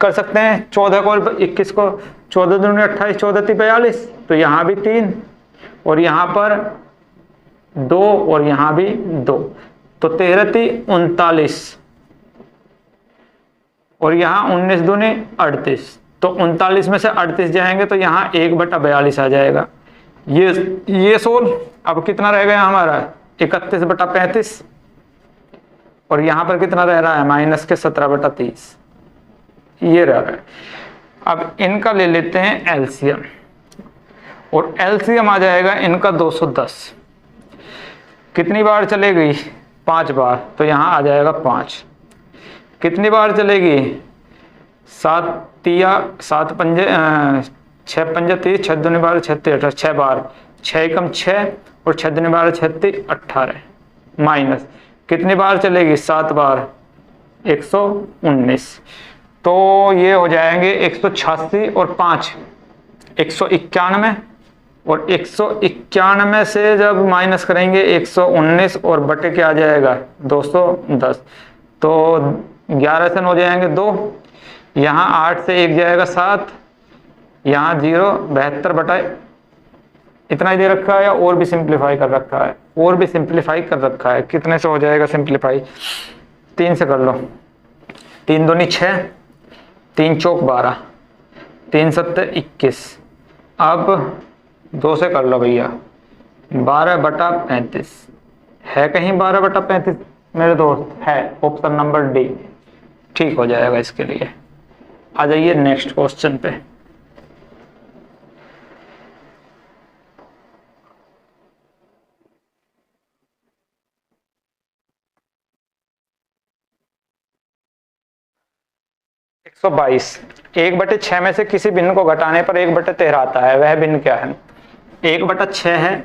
कर सकते हैं। 14 को 21 को 14 दूनी 28, 14 3 42। तो यहाँ भी 3 और यहाँ पर 2 और यहाँ भी 2, तो 13 3 39 और यहाँ 19 दूनी 38। तो 39 में से 38 जाएंगे तो यहाँ 1/42 आ जाएगा। ये सोल। अब कितना रह गया हमारा? 31/35 और यहाँ पर कितना रह रहा है? माइनस के 17/30 ये रह रहा है। अब इनका ले लेते हैं एलसीएम, और एलसीएम आ जाएगा इनका 210। कितनी बार चलेगी? 5 बार, तो यहाँ आ जाएगा 5। कितनी बार चलेगी? 7 पंजे 6 पंजे 30, 6 दूनी 12, 6 18, 6 बार। 6 एकम 6 और 6 दूनी 12, 36 18। माइनस कितनी बार चलेगी? 7 बार, 119। तो ये हो जाएंगे 186 और 5 191, और 191 से जब माइनस करेंगे 119 और बटे क्या आ जाएगा? 210। तो 11 से हो जाएंगे 2, यहाँ 8 से 1 जाएगा 7, यहाँ 0, 72 इतना ही दे रखा है, या और भी सिंप्लीफाई कर रखा है? और भी सिंप्लीफाई कर रखा है। कितने से हो जाएगा सिंप्लीफाई? 3 से कर लो। 3 दूनी 6, 3 चौक 12, 3 सत्ते 21। अब 2 से कर लो भैया। 12/35 है कहीं? 12/35 मेरे दोस्त है। ऑप्शन नंबर डी ठीक हो जाएगा इसके लिए। आ जाइए नेक्स्ट क्वेश्चन पे। 122। 1/6 में से किसी भिन्न को घटाने पर 1/13 आता है, वह भिन्न क्या है? 1/6 है,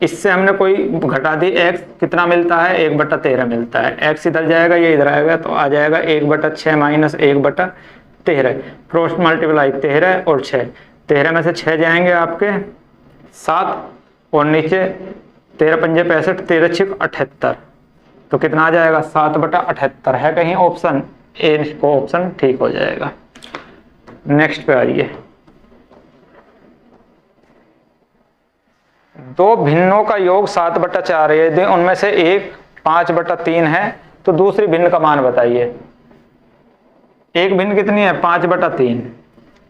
इससे हमने कोई घटा दी x, कितना मिलता है? 1/13 मिलता है। x इधर जाएगा, ये इधर आएगा, तो आ जाएगा 1/6 माइनस 1/13। क्रॉस मल्टीप्लाई 13 और 6, 13 में से 6 जाएंगे आपके 7 और नीचे 13 पंजे 65, 13 छिक 78, तो कितना आ जाएगा? 7/78 है कहीं ऑप्शन ए, इसको ऑप्शन ठीक हो जाएगा। नेक्स्ट पे आइए, दो भिन्नों का योग 7/4 है, यदि उनमें से एक 5/3 है तो दूसरी भिन्न का मान बताइए। एक भिन्न कितनी है? 5/3।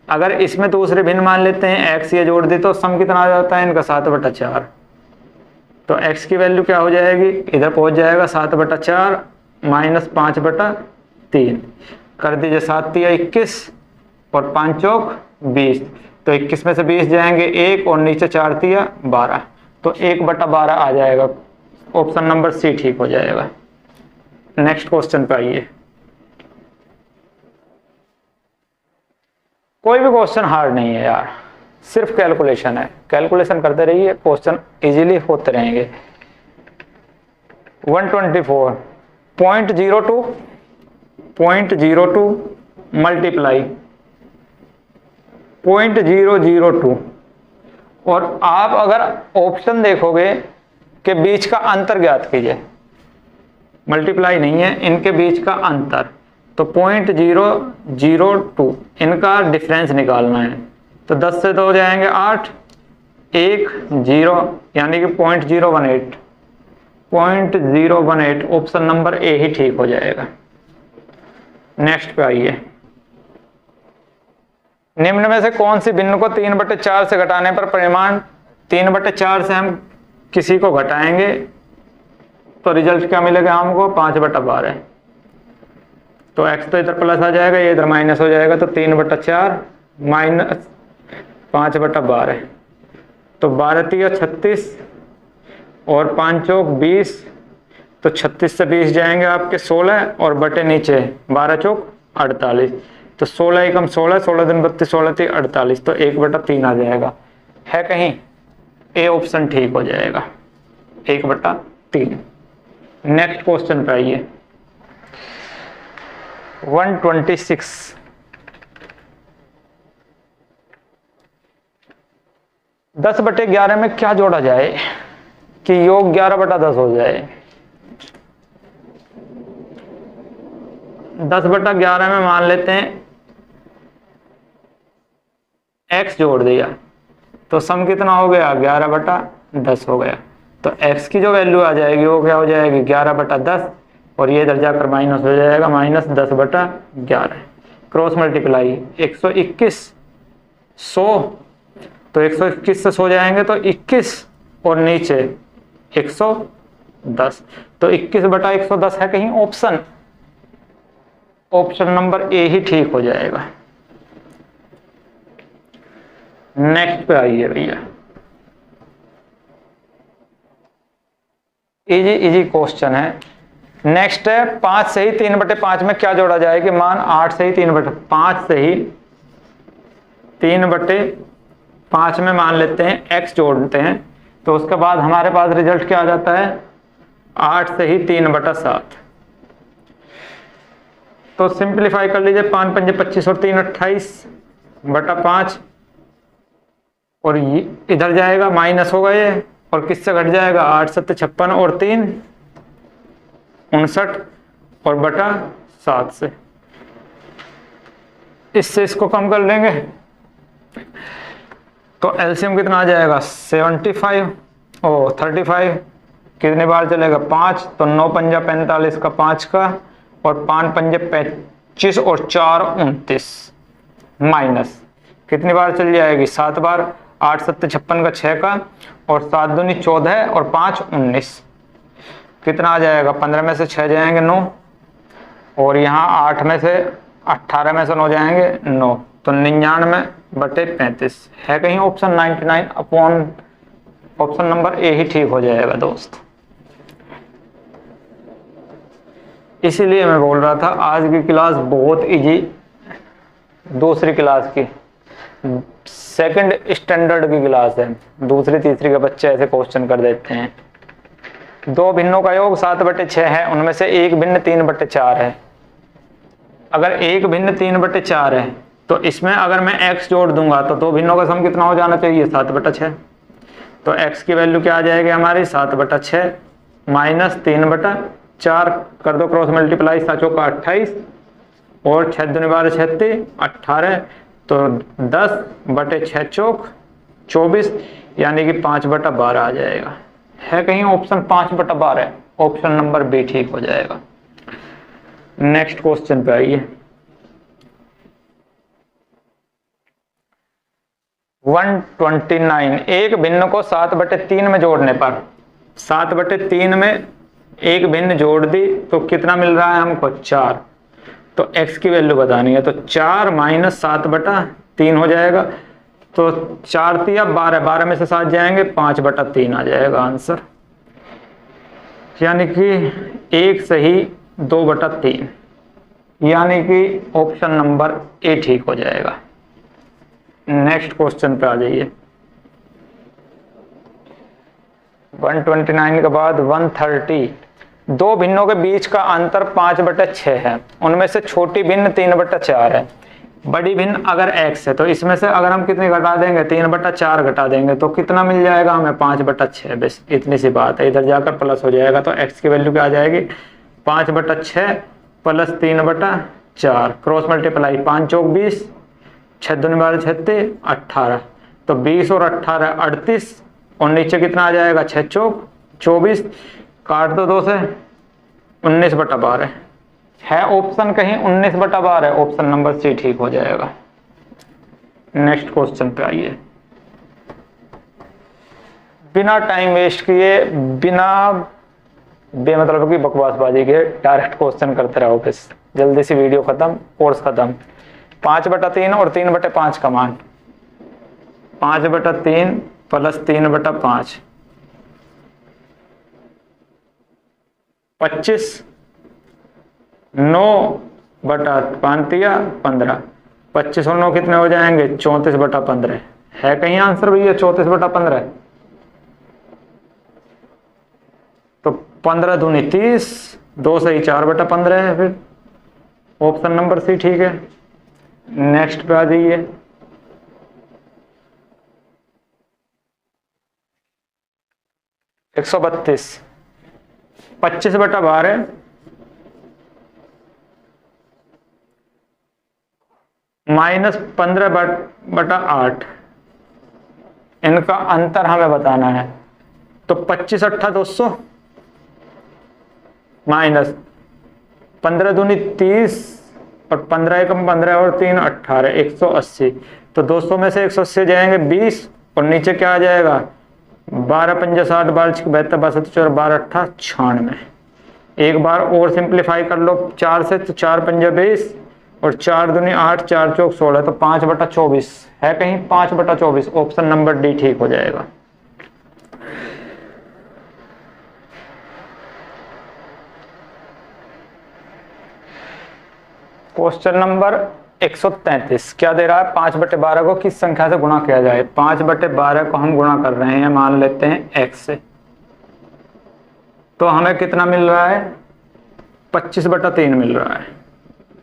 अगर इसमें दूसरे भिन्न मान लेते हैं x, ये जोड़ दी तो सम कितना आ जाता है इनका? 7/4। तो x की वैल्यू क्या हो जाएगी? इधर पहुंच जाएगा 7/4 माइनस 5/3, कर दीजिए 7 तिया 21 और 5 चौक 20, तो 21 में से 20 जाएंगे 1 और नीचे 4 तिया 12, तो 1/12 आ जाएगा। ऑप्शन नंबर सी ठीक हो जाएगा। नेक्स्ट क्वेश्चन पे आइए, कोई भी क्वेश्चन हार्ड नहीं है यार, सिर्फ कैलकुलेशन है, कैलकुलेशन करते रहिए, क्वेश्चन इजीली होते रहेंगे। 124.02 मल्टीप्लाई 0.002, और आप अगर ऑप्शन देखोगे कि बीच का अंतर ज्ञात कीजिए, मल्टीप्लाई नहीं है, इनके बीच का अंतर, तो 0.002 इनका डिफरेंस निकालना है, तो 10 से 2 जाएंगे 8, 1 0 यानी कि 0.018 ऑप्शन नंबर ए ही ठीक हो जाएगा। नेक्स्ट पे आइए, निम्न में से कौन सी भिन्न को 3/4 से घटाने पर परिमाण 3/4 से हम किसी को घटाएंगे तो रिजल्ट क्या मिलेगा हमको? 5/12। तो x तो इधर प्लस आ जाएगा, ये इधर माइनस हो जाएगा, तो 3/4 माइनस 5/12, तो 12 तिया 36 और 5 चौक 20, तो 36 से 20 जाएंगे आपके 16 और बटे नीचे 12 चौक 48, तो 16 एकम 16, 16 दिन 32, 16 ती 48, तो 1/3 आ जाएगा। है कहीं? ए ऑप्शन ठीक हो जाएगा, 1/3। नेक्स्ट क्वेश्चन पे आइए, 126। 10/11 में क्या जोड़ा जाए कि योग 11/10 हो जाए? 10/11 में मान लेते हैं x जोड़ दिया, तो सम कितना हो गया? 11/10 हो गया, तो x की जो वैल्यू आ जाएगी वो क्या हो जाएगी? 11/10, और ये इधर जाकर माइनस हो जाएगा, माइनस 10/11। क्रॉस मल्टीप्लाई 121 100, तो 121 से 100 जाएंगे तो 21 और नीचे 110, तो 21/110 है कहीं ऑप्शन? ऑप्शन नंबर ए ही ठीक हो जाएगा। नेक्स्ट पे आइए भैया, इजी क्वेश्चन है। नेक्स्ट है 5 से ही 3/5 में क्या जोड़ा जाए कि मान 8 से ही 3/5 से ही 3/5 में मान लेते हैं x जोड़ते हैं, तो उसके बाद हमारे पास रिजल्ट क्या आ जाता है? 8 से ही 3/7, तो सिंप्लीफाई कर लीजिए, 5 पंजे 25 और 3 28/5, और इधर जाएगा माइनस होगा ये, और किससे घट जाएगा? 8 7 56 और 3 59 और बटा 7 से, इससे इसको कम कर लेंगे तो एलसीएम कितना आ जाएगा? 75 और 35, कितने बार चलेगा? 5, तो 9 पंजा 45 का 5 का, और 5 पंजे 25 और 4 29, माइनस कितनी बार चल जाएगी? 7 बार, 8 7 56 का 6 का, और 7 दूनी 14 और 5 19, कितना आ जाएगा? 15 में से 6 जाएंगे 9, और यहाँ 8 में से 18 में से 9 जाएंगे 9, तो 99/35 है कहीं option? 99 upon option number A ही ठीक हो जाएगा दोस्त। इसीलिए मैं बोल रहा था आज की क्लास बहुत इजी दूसरी क्लास की, सेकंड स्टैंडर्ड की क्लास है, दूसरी तीसरी के बच्चे ऐसे क्वेश्चन कर देते हैं। दो भिन्नों का योग 7/6 है, उनमें से एक भिन्न 3/4 है। अगर एक भिन्न 3/4 है तो इसमें अगर मैं x जोड़ दूंगा तो दो भिन्नों का सम कितना हो जाना चाहिए, 7/6। तो x की वैल्यू क्या आ जाएगी हमारी, 7/6 माइनस 3/4, कर दो क्रॉस मल्टीप्लाई, 7×4 = 28 और 6×2 = 18, तो 10/6 = 24, यानी कि 5/12 आ जाएगा। है कहीं ऑप्शन 5/12? ऑप्शन नंबर बी ठीक हो जाएगा। नेक्स्ट क्वेश्चन पे आइए। 129, एक भिन्न को 7/3 में जोड़ने पर, 7/3 में एक भिन्न जोड़ दी तो कितना मिल रहा है हमको, 4। तो x की वैल्यू बतानी है, तो 4 माइनस 7/3 हो जाएगा। तो 4 × 12, 12 में से 7 जाएंगे, 5/3 आ जाएगा आंसर, यानी कि एक सही 2/3, यानी कि ऑप्शन नंबर ए ठीक हो जाएगा। नेक्स्ट क्वेश्चन पे आ जाइए। 129 के बाद 130, दो भिन्नों के बीच का अंतर 5/6 है, उनमें से छोटी भिन्न 3/4 है, बड़ी भिन्न अगर x है तो इसमें से अगर हम कितनी घटा देंगे, 3/4 घटा देंगे तो कितना मिल जाएगा हमें, 5/6। बस इतनी सी बात है, इधर जाकर प्लस हो जाएगा। तो x की वैल्यू क्या आ जाएगी, 5/6 प्लस 3/4, क्रॉस मल्टीप्लाई, 5 × 20, 6×2 = 36, 18, तो 20 और 18 38, और नीचे कितना आ जाएगा, 6 × 4 = 24, काट दो 2 से, 19/12 है ऑप्शन कहीं 19/12, ऑप्शन नंबर सी ठीक हो जाएगा। नेक्स्ट क्वेश्चन पे आइए। बिना टाइम वेस्ट किए, बिना बेमतलब की बकवासबाजी के डायरेक्ट क्वेश्चन करते रहो, बस जल्दी से वीडियो खत्म, कोर्स खत्म। 5/3 और 3/5 का मान, 5/3 प्लस 3/5 25, 9/5 15, 25 और 9 कितने हो जाएंगे, 34/15। है कहीं आंसर भैया 34/15? तो 15 दूनी 30, 2 सही 4/15 है, फिर ऑप्शन नंबर सी ठीक है। नेक्स्ट पे आ जाइए। (132) 25/12 माइनस 15/8, इनका अंतर हमें बताना है। तो 25 8 200 माइनस 15 दूनी 30 और 15 एकम 15 और 3 18, 180। तो 200 में से 180 जाएंगे 20, और नीचे क्या आ जाएगा, 12 × 5 = 60, 12 × 6 = 72, 12 × 7 = 12, 8 96। एक बार और सिंप्लीफाई कर लो 4 से, तो 4 × 5 = 20 और 4 दूनी 8, 4 × 4 = 16, तो 5/24 है कहीं 5/24, ऑप्शन नंबर डी ठीक हो जाएगा। क्वेश्चन नंबर 133 क्या दे रहा है, 5/12 को किस संख्या से गुणा किया जाए। 5/12 को हम गुणा कर रहे हैं, मान लेते हैं x से, तो हमें कितना मिल रहा है, 25/3 मिल रहा है,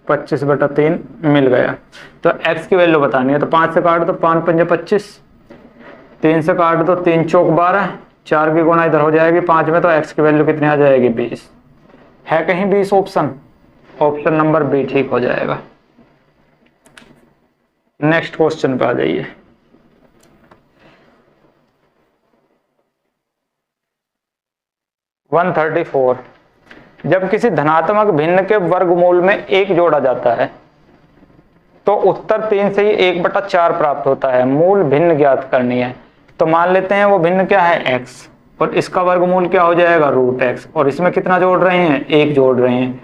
25/3 मिल गया। तो x की वैल्यू बतानी है, तो 5 से काट दो, 5 × 5 = 25, 3 से काट दो, 3 × 4 = 12, 4 की गुणा इधर हो जाएगी 5 में, तो x की वैल्यू कितनी आ जाएगी, 20। है कहीं 20 ऑप्शन, ऑप्शन नंबर बी ठीक हो जाएगा। नेक्स्ट क्वेश्चन पे आ जाइए। वन 134, जब किसी धनात्मक भिन्न के वर्गमूल में 1 जोड़ा जाता है तो उत्तर 3 से ही 1/4 प्राप्त होता है। मूल भिन्न ज्ञात करनी है। तो मान लेते हैं वो भिन्न क्या है, x, और इसका वर्गमूल क्या हो जाएगा, √x, और इसमें कितना जोड़ रहे हैं, 1 जोड़ रहे हैं।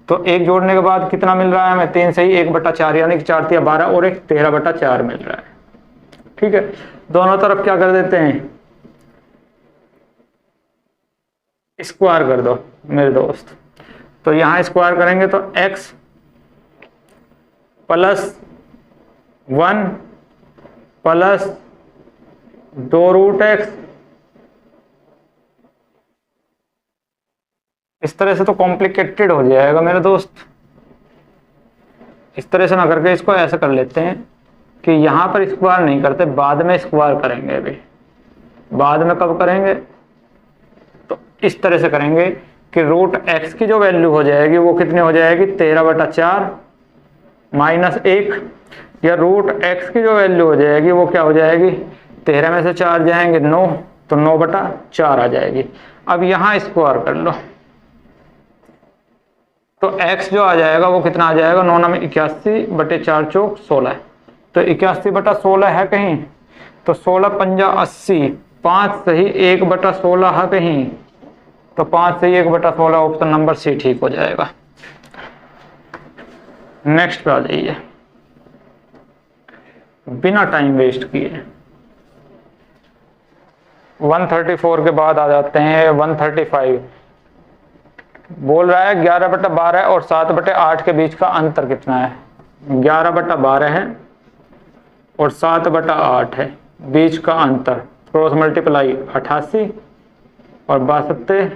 तो 1 जोड़ने के बाद कितना मिल रहा है हमें, 3 से ही 1/4, यानी कि 4 × 3 = 12 और 1 13/4 मिल रहा है। ठीक है, दोनों तरफ क्या कर देते हैं, स्क्वायर कर दो मेरे दोस्त। तो यहां स्क्वायर करेंगे तो x प्लस 1 प्लस 2√x। इस तरह से तो कॉम्प्लिकेटेड हो जाएगा मेरे दोस्त। इस तरह से ना करके इसको ऐसा कर लेते हैं कि यहां पर स्क्वायर नहीं करते, बाद में स्क्वायर करेंगे। अभी बाद में कब करेंगे, तो इस तरह से करेंगे कि √x की जो वैल्यू हो जाएगी वो कितनी हो जाएगी, 13/4 माइनस 1, या √x की जो वैल्यू हो जाएगी वो क्या हो जाएगी, 13 में से 4 जाएंगे 9, तो 9/4 आ जाएगी। अब यहां स्क्वायर कर लो, तो x जो आ जाएगा वो कितना आ जाएगा, 9 में 81/4 चौक 16, तो 81/16 है कहीं, तो 16 पंजा 80, 5 सही 1/16 है कहीं, तो 5 सही 1/16, ऑप्शन नंबर सी ठीक हो जाएगा। नेक्स्ट पे आ जाइए, बिना टाइम वेस्ट किए 134 के बाद आ जाते हैं 135। बोल रहा है 11/12 और 7/8 के बीच का अंतर कितना है। 11/12 है और 7/8 है, बीच का अंतर, क्रॉस मल्टीप्लाई 88 और 62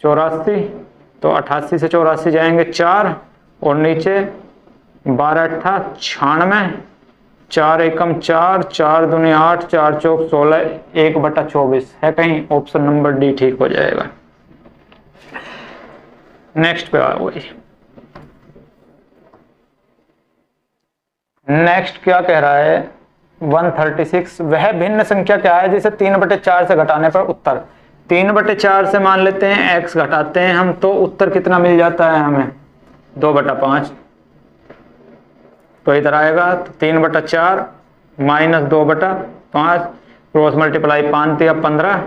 84, तो 88 से 84 जाएंगे 4, और नीचे 12×8 96, 4 एकम 4, 4 दूनी 8, 4 चौक 16, 1/24 है कहीं, ऑप्शन नंबर डी ठीक हो जाएगा। नेक्स्ट पे आओ, नेक्स्ट क्या कह रहा है 136, वह भिन्न संख्या क्या है जिसे 3/4 से घटाने पर उत्तर, 3/4 से मान लेते हैं x घटाते हैं हम, तो उत्तर कितना मिल जाता है हमें, 2/5, तो इधर आएगा तो 3/4 माइनस 2/5, क्रॉस मल्टीप्लाई 5 या 15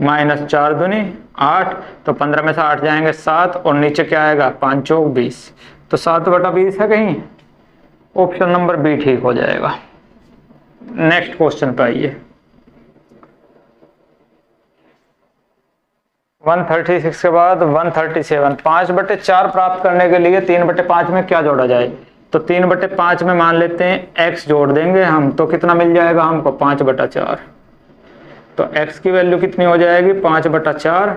माइनस 4 दूनी 8, तो 15 में से 8 जाएंगे 7, और नीचे क्या आएगा 5 चौक 20, तो 7/20 है कहीं, ऑप्शन नंबर बी ठीक हो जाएगा। नेक्स्ट क्वेश्चन पे आइए 136 के बाद 137, 5/4 प्राप्त करने के लिए 3/5 में क्या जोड़ा जाए, तो 3/5 में मान लेते हैं x जोड़ देंगे हम, तो कितना मिल जाएगा हमको 5/4, तो x की वैल्यू कितनी हो जाएगी 5/4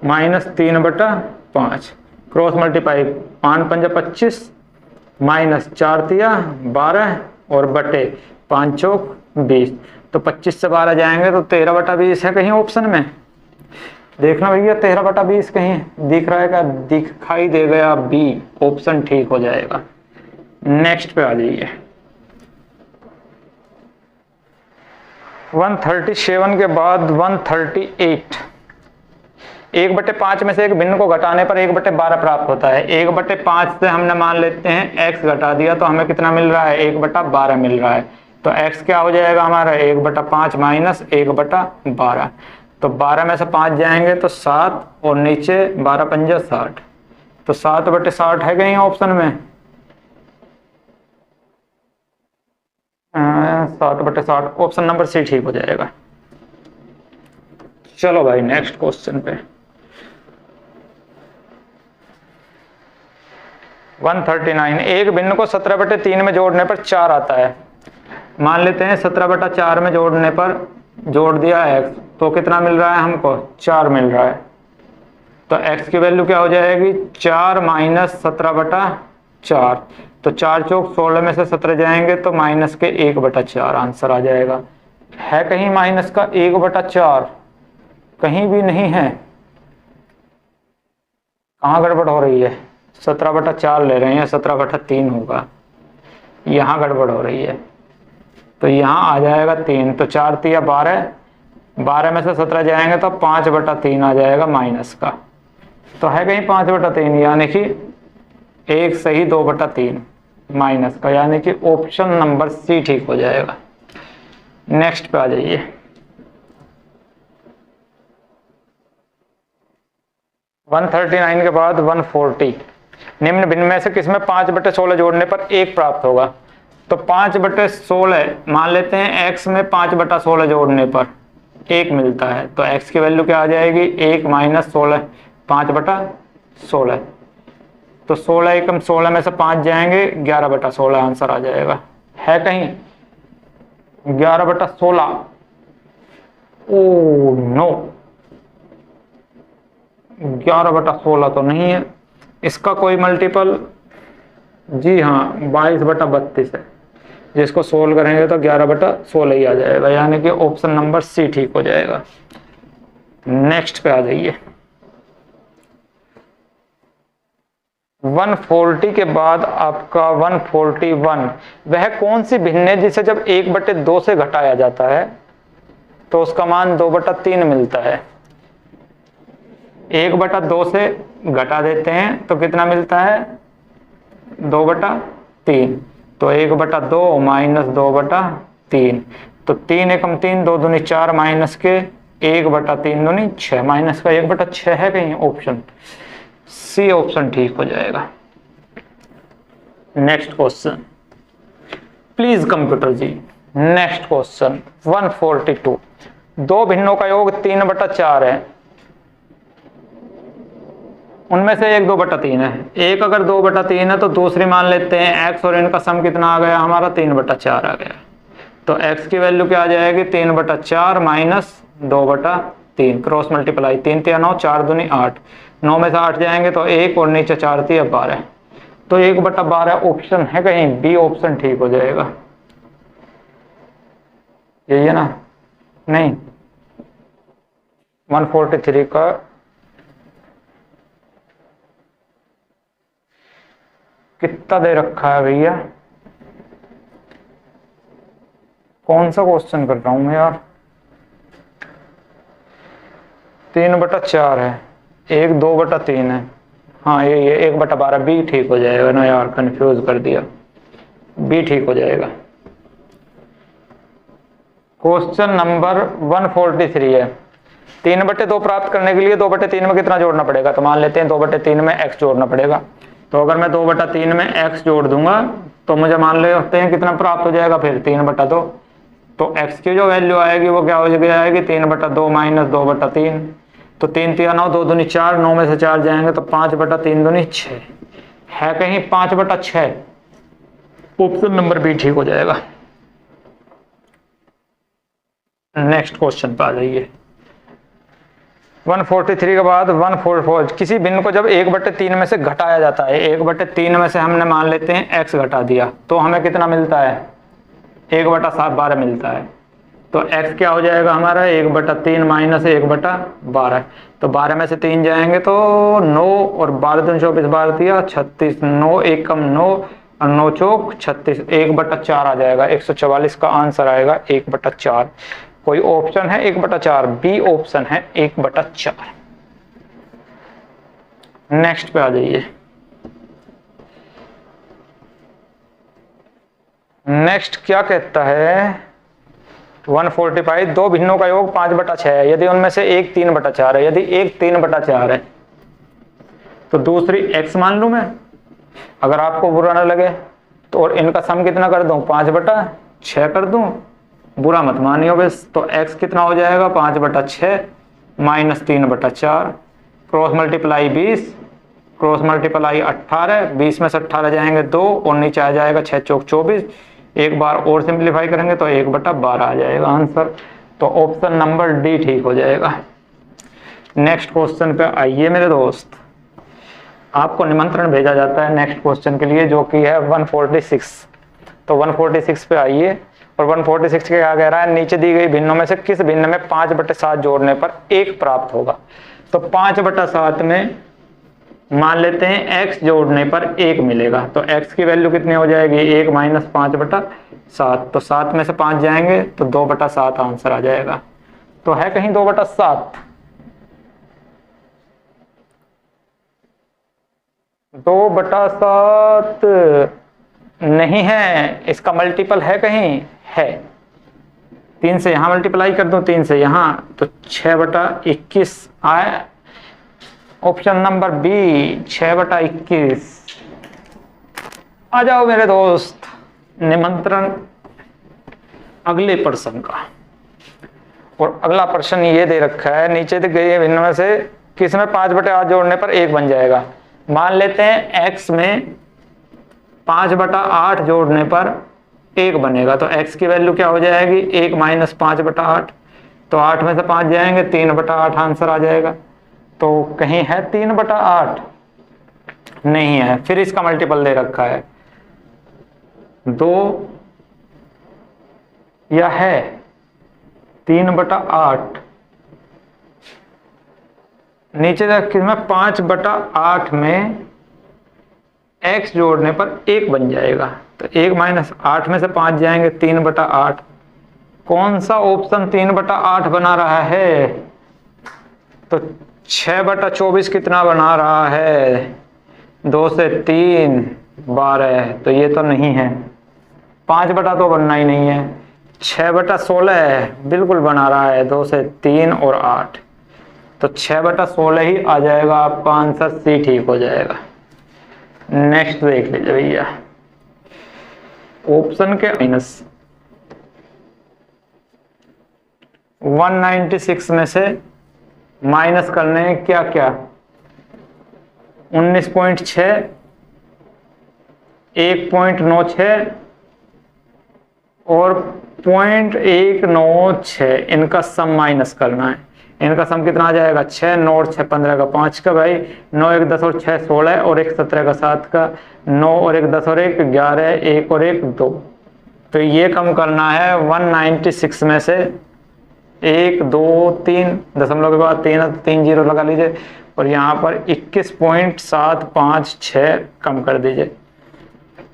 माइनस 3/5, क्रॉस मल्टीप्लाई 5 पंजा 25 माइनस 4 तिया 12 और बटे 5 चौक 20, तो 25 से 12 जाएंगे तो 13/20 है कहीं ऑप्शन में। देखना भैया 13/20 कहीं दिख रहा है क्या, दिखाई दे गया बी, ऑप्शन ठीक हो जाएगा। नेक्स्ट पे आ जाइए 137 के बाद 138, 1/5 में से एक भिन्न को घटाने पर 1/12 प्राप्त होता है। 1/5 से हमने मान लेते हैं x घटा दिया, तो हमें कितना मिल रहा है 1/12 मिल रहा है, तो x क्या हो जाएगा हमारा 1/5 माइनस 1/12, तो 12 में से 5 जाएंगे तो 7, और नीचे 12 पंजा 60, तो 7/60 है कहीं ऑप्शन में, 7/60, ऑप्शन नंबर सी ठीक हो जाएगा। चलो भाई नेक्स्ट क्वेश्चन पे 139, एक भिन्न को 17/3 में जोड़ने पर 4 आता है। मान लेते हैं 17/4 में जोड़ने पर जोड़ दिया x, तो कितना मिल रहा है हमको 4 मिल रहा है, तो x की वैल्यू क्या हो जाएगी 4 माइनस 17/4, तो 4 चौक 16 में से 17 जाएंगे तो माइनस के 1/4 आंसर आ जाएगा। है कहीं माइनस का 1/4, कहीं भी नहीं है, कहाँ गड़बड़ हो रही है, 17/4 ले रहे हैं, 17/3 होगा, यहाँ गड़बड़ हो रही है, तो यहाँ आ जाएगा 3, तो 4 तिया 12, 12 में से 17 जाएंगे तो 5/3 आ जाएगा माइनस का, तो है कहीं 5/3, यानी कि एक सही 2/3 माइनस का, यानी कि ऑप्शन नंबर सी ठीक हो जाएगा। नेक्स्ट पे आ जाइए 139 के बाद 140, निम्न भिन्न में से किसमें 5/16 जोड़ने पर 1 प्राप्त होगा, तो 5/16 मान लेते हैं x में 5/16 जोड़ने पर 1 मिलता है, तो x की वैल्यू क्या आ जाएगी 1 माइनस 16, 5/16, तो 16 एकम 16 में से 5 जाएंगे, 11/16 आंसर आ जाएगा। है कहीं 11/16? ओ नो, 11/16 तो नहीं है। इसका कोई मल्टीपल, जी हाँ, 22/32 है। जिसको सोल्व करेंगे तो 11/16 ही आ जाएगा, यानी कि ऑप्शन नंबर सी ठीक हो जाएगा। नेक्स्ट पे आ जाइए। 140 के बाद आपका 141, वह कौन सी भिन्न है जिसे जब 1/2 से घटाया जाता है तो उसका मान 2/3 मिलता है। 1/2 से घटा देते हैं तो कितना मिलता है? 2/3। तो 1/2 माइनस 2/3, तो 3 एकम 3, 2 दूनी 4, माइनस के 1/3 दूनी 6, माइनस का 1/6 है कहीं? ऑप्शन सी ऑप्शन ठीक हो जाएगा। Next question please computer ji. Next question 142, दो भिन्नों का योग 3/4 है, उनमें से एक 2/3 है। एक अगर 2/3 है तो दूसरी मान लेते हैं x, और इनका सम कितना आ गया हमारा? 3/4 आ गया। तो x की वैल्यू क्या आ जाएगी? 3/4 माइनस 2/3, क्रॉस मल्टीप्लाई, 3 3 9, 4 दूनी 8, 9 में से 8 जाएंगे तो 1, और नीचे 4 3 12, तो 1/12 ऑप्शन है कहीं? बी ऑप्शन ठीक हो जाएगा। यही है ना? नहीं, 143 का कितना दे रखा है भैया? कौन सा क्वेश्चन कर रहा हूं मैं यार? 3/4 है, एक 2/3 है। हाँ ये 1/12, बी ठीक हो जाएगा ना यार, कंफ्यूज कर दिया। बी ठीक हो जाएगा। क्वेश्चन नंबर 143 है। 3/2 प्राप्त करने के लिए 2/3 में कितना जोड़ना पड़ेगा? तो मान लेते हैं 2/3 में x जोड़ना पड़ेगा। तो अगर मैं 2/3 में x जोड़ दूंगा तो मुझे मान लेते हैं कितना प्राप्त हो जाएगा फिर? 3/2। तो x की जो वैल्यू आएगी वो क्या हो जाएगी? 3/2 माइनस 2/3, तो 3 3 9, 2 दूनी 4, 9 में से 4 जाएंगे तो 5/3 दूनी 6, है कहीं 5/6? ऑप्शन नंबर बी ठीक हो जाएगा। नेक्स्ट क्वेश्चन पे आ जाइए। 143 के बाद 144, किसी भिन्न को जब 1/3 में से घटाया जाता है, 1/3 में से हमने मान लेते हैं x घटा दिया, तो हमें कितना मिलता है? 1/12 मिलता है। तो x क्या हो जाएगा हमारा? 1/3 माइनस 1/12, तो 12 में से 3 जाएंगे तो 9, और 12 दूनी 24, 12 दिया 36, 9 एकम 9, और 9 चौक 36, 1/4 आ जाएगा। 144 का आंसर आएगा 1/4। कोई ऑप्शन है 1/4? बी ऑप्शन है 1/4। नेक्स्ट पे आ जाइए। नेक्स्ट क्या कहता है? 145, दो भिन्नों का योग 5/6 है, यदि उनमें से एक 3/4 है। यदि एक 3/4 है तो दूसरी x मान लूं मैं, अगर आपको बुरा ना लगे तो, और इनका सम कितना कर दूं? 5/6 कर दूं, बुरा मत मानियो बस। तो x कितना हो जाएगा? 5/6 minus 3/4, cross multiply 20, cross multiply 18, 20 में से 18 जाएंगे 2, और नीचे आ जाएगा 6 चौक 24, एक बार और सिंप्लीफाई करेंगे तो 1/12 आ जाएगा आंसर। तो ऑप्शन नंबर डी ठीक हो जाएगा। नेक्स्ट क्वेश्चन पे आइए मेरे दोस्त। आपको निमंत्रण भेजा जाता है नेक्स्ट क्वेश्चन के लिए, जो कि है 146। तो 146 पे आइए, और 146 के क्या कह रहा है? नीचे दी गई भिन्नों में से किस भिन्न में 5/7 जोड़ने पर 1 प्राप्त होगा? तो 5/7 में मान लेते हैं x जोड़ने पर 1 मिलेगा, तो x की वैल्यू कितनी हो जाएगी? 1 माइनस 5/7, तो 7 में से 5 जाएंगे तो 2/7 आंसर आ जाएगा। तो है कहीं 2/7? 2/7 नहीं है, इसका मल्टीपल है कहीं? है। 3 से यहां मल्टीप्लाई कर दूं, 3 से यहां, तो 6/21 आए। Option number B 6/21। आ जाओ मेरे दोस्त, निमंत्रण अगले प्रश्न का। और अगला प्रश्न ये दे रखा है, नीचे दी गई भिन्न में से किसमें 5/8 जोड़ने पर 1 बन जाएगा? मान लेते हैं x में 5/8 जोड़ने पर 1 बनेगा, तो x की वैल्यू क्या हो जाएगी, 1 माइनस 5/8। तो 8 में से 5 जाएंगे, 3/8 आंसर आ जाएगा। तो कहीं है 3/8? नहीं है। फिर इसका मल्टीपल दे रखा है 2 या है 3/8। नीचे किसमें 5/8 में x जोड़ने पर 1 बन जाएगा, तो 1 माइनस 8 में से 5 जाएंगे, 3/8। कौन सा ऑप्शन 3/8 बना रहा है? तो 6/24 कितना बना रहा है, 2 से 3 12, तो ये तो नहीं है। 5 तो बनना ही नहीं है। 6/16 बिल्कुल बना रहा है, 2 से 3 और 8, तो 6/16 ही आ जाएगा आपका आंसर, सी ठीक हो जाएगा। नेक्स्ट देख लीजिए भैया, ऑप्शन के माइनस 196 में से माइनस करने हैं क्या क्या, 19.6, 1.96 और 0.196, इनका सम माइनस करना है। इनका सम कितना आ जाएगा, 6 9 और 6 15 का 5 का भाई, 9 1 10 और 6 16 और 1 17 का 7 का, 9 और 1 10 और 1 11, 1 और 1 2। तो ये कम करना है 196 में से 1 2 3 दशमलव के बाद 3 0 लगा लीजिए, और यहाँ पर 21.756 कम कर दीजिए।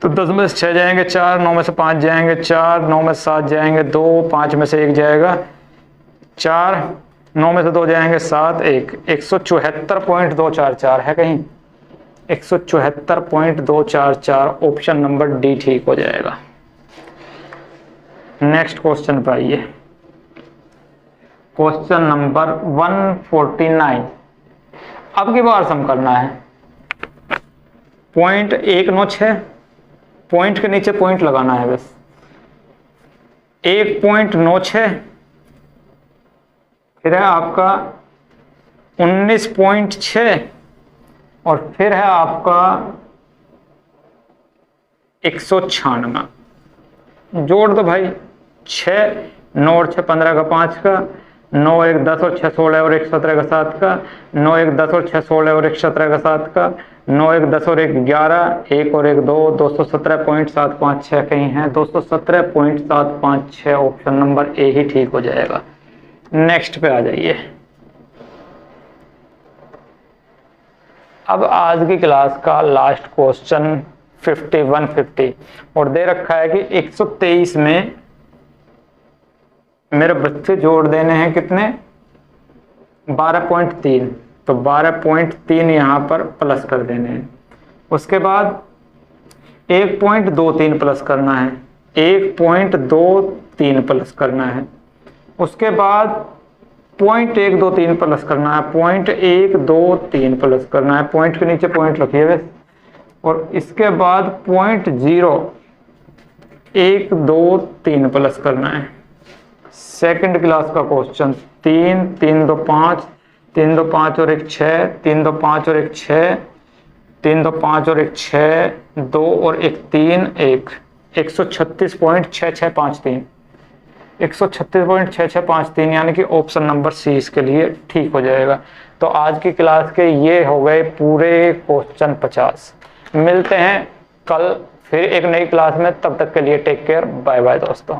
तो 10 में से 6 जाएंगे 4, 9 में से 5 जाएंगे 4, 9 में से 7 जाएंगे 2, 5 में से 1 जाएगा 4, 9 में से 2 जाएंगे 7, 1 174.244 है कहीं, 174.244, ऑप्शन नंबर डी ठीक हो जाएगा। नेक्स्ट क्वेश्चन पर आइए, क्वेश्चन नंबर 149। अब की बार सम करना है 0.196, पॉइंट के नीचे पॉइंट लगाना है बस, 1.96, फिर है आपका 19.6 और फिर है आपका 196। जोड़ दो भाई, 6 9 और 6 15 का 5 का, 9 1 10 और 6 16 और 1 17 का 7 का, 9 1 10 और 6 16 और 1 17 का 7 का, 9 1 10 और 1 11, 1 और 1 2, 217.756 कहीं है, 217.756, ऑप्शन नंबर ए ही ठीक हो जाएगा। नेक्स्ट पे आ जाइए। अब आज की क्लास का लास्ट क्वेश्चन 5150 और दे रखा है कि 123 में मेरे बच्चे जोड़ देने हैं कितने, 12.3, तो 12.3 यहाँ पर प्लस कर देने हैं। उसके बाद 1.23 प्लस करना है, 1.23 प्लस करना है। उसके बाद 0.123 प्लस करना है, 0.123 प्लस करना है, पॉइंट के नीचे पॉइंट रखिए बस। और इसके बाद 0.0123 प्लस करना है। सेकंड क्लास का क्वेश्चन 3 3 2 5, 3 2 5 और 1 6, 3 2 5 और 1 6, 3 2 5 और 1 6, 2 और 1 3, 1 136.6653, 136.6653, यानी कि ऑप्शन नंबर सी इसके लिए ठीक हो जाएगा। तो आज की क्लास के ये हो गए पूरे क्वेश्चन 50। मिलते हैं कल फिर एक नई क्लास में, तब तक के लिए टेक केयर, बाय बाय दोस्तों।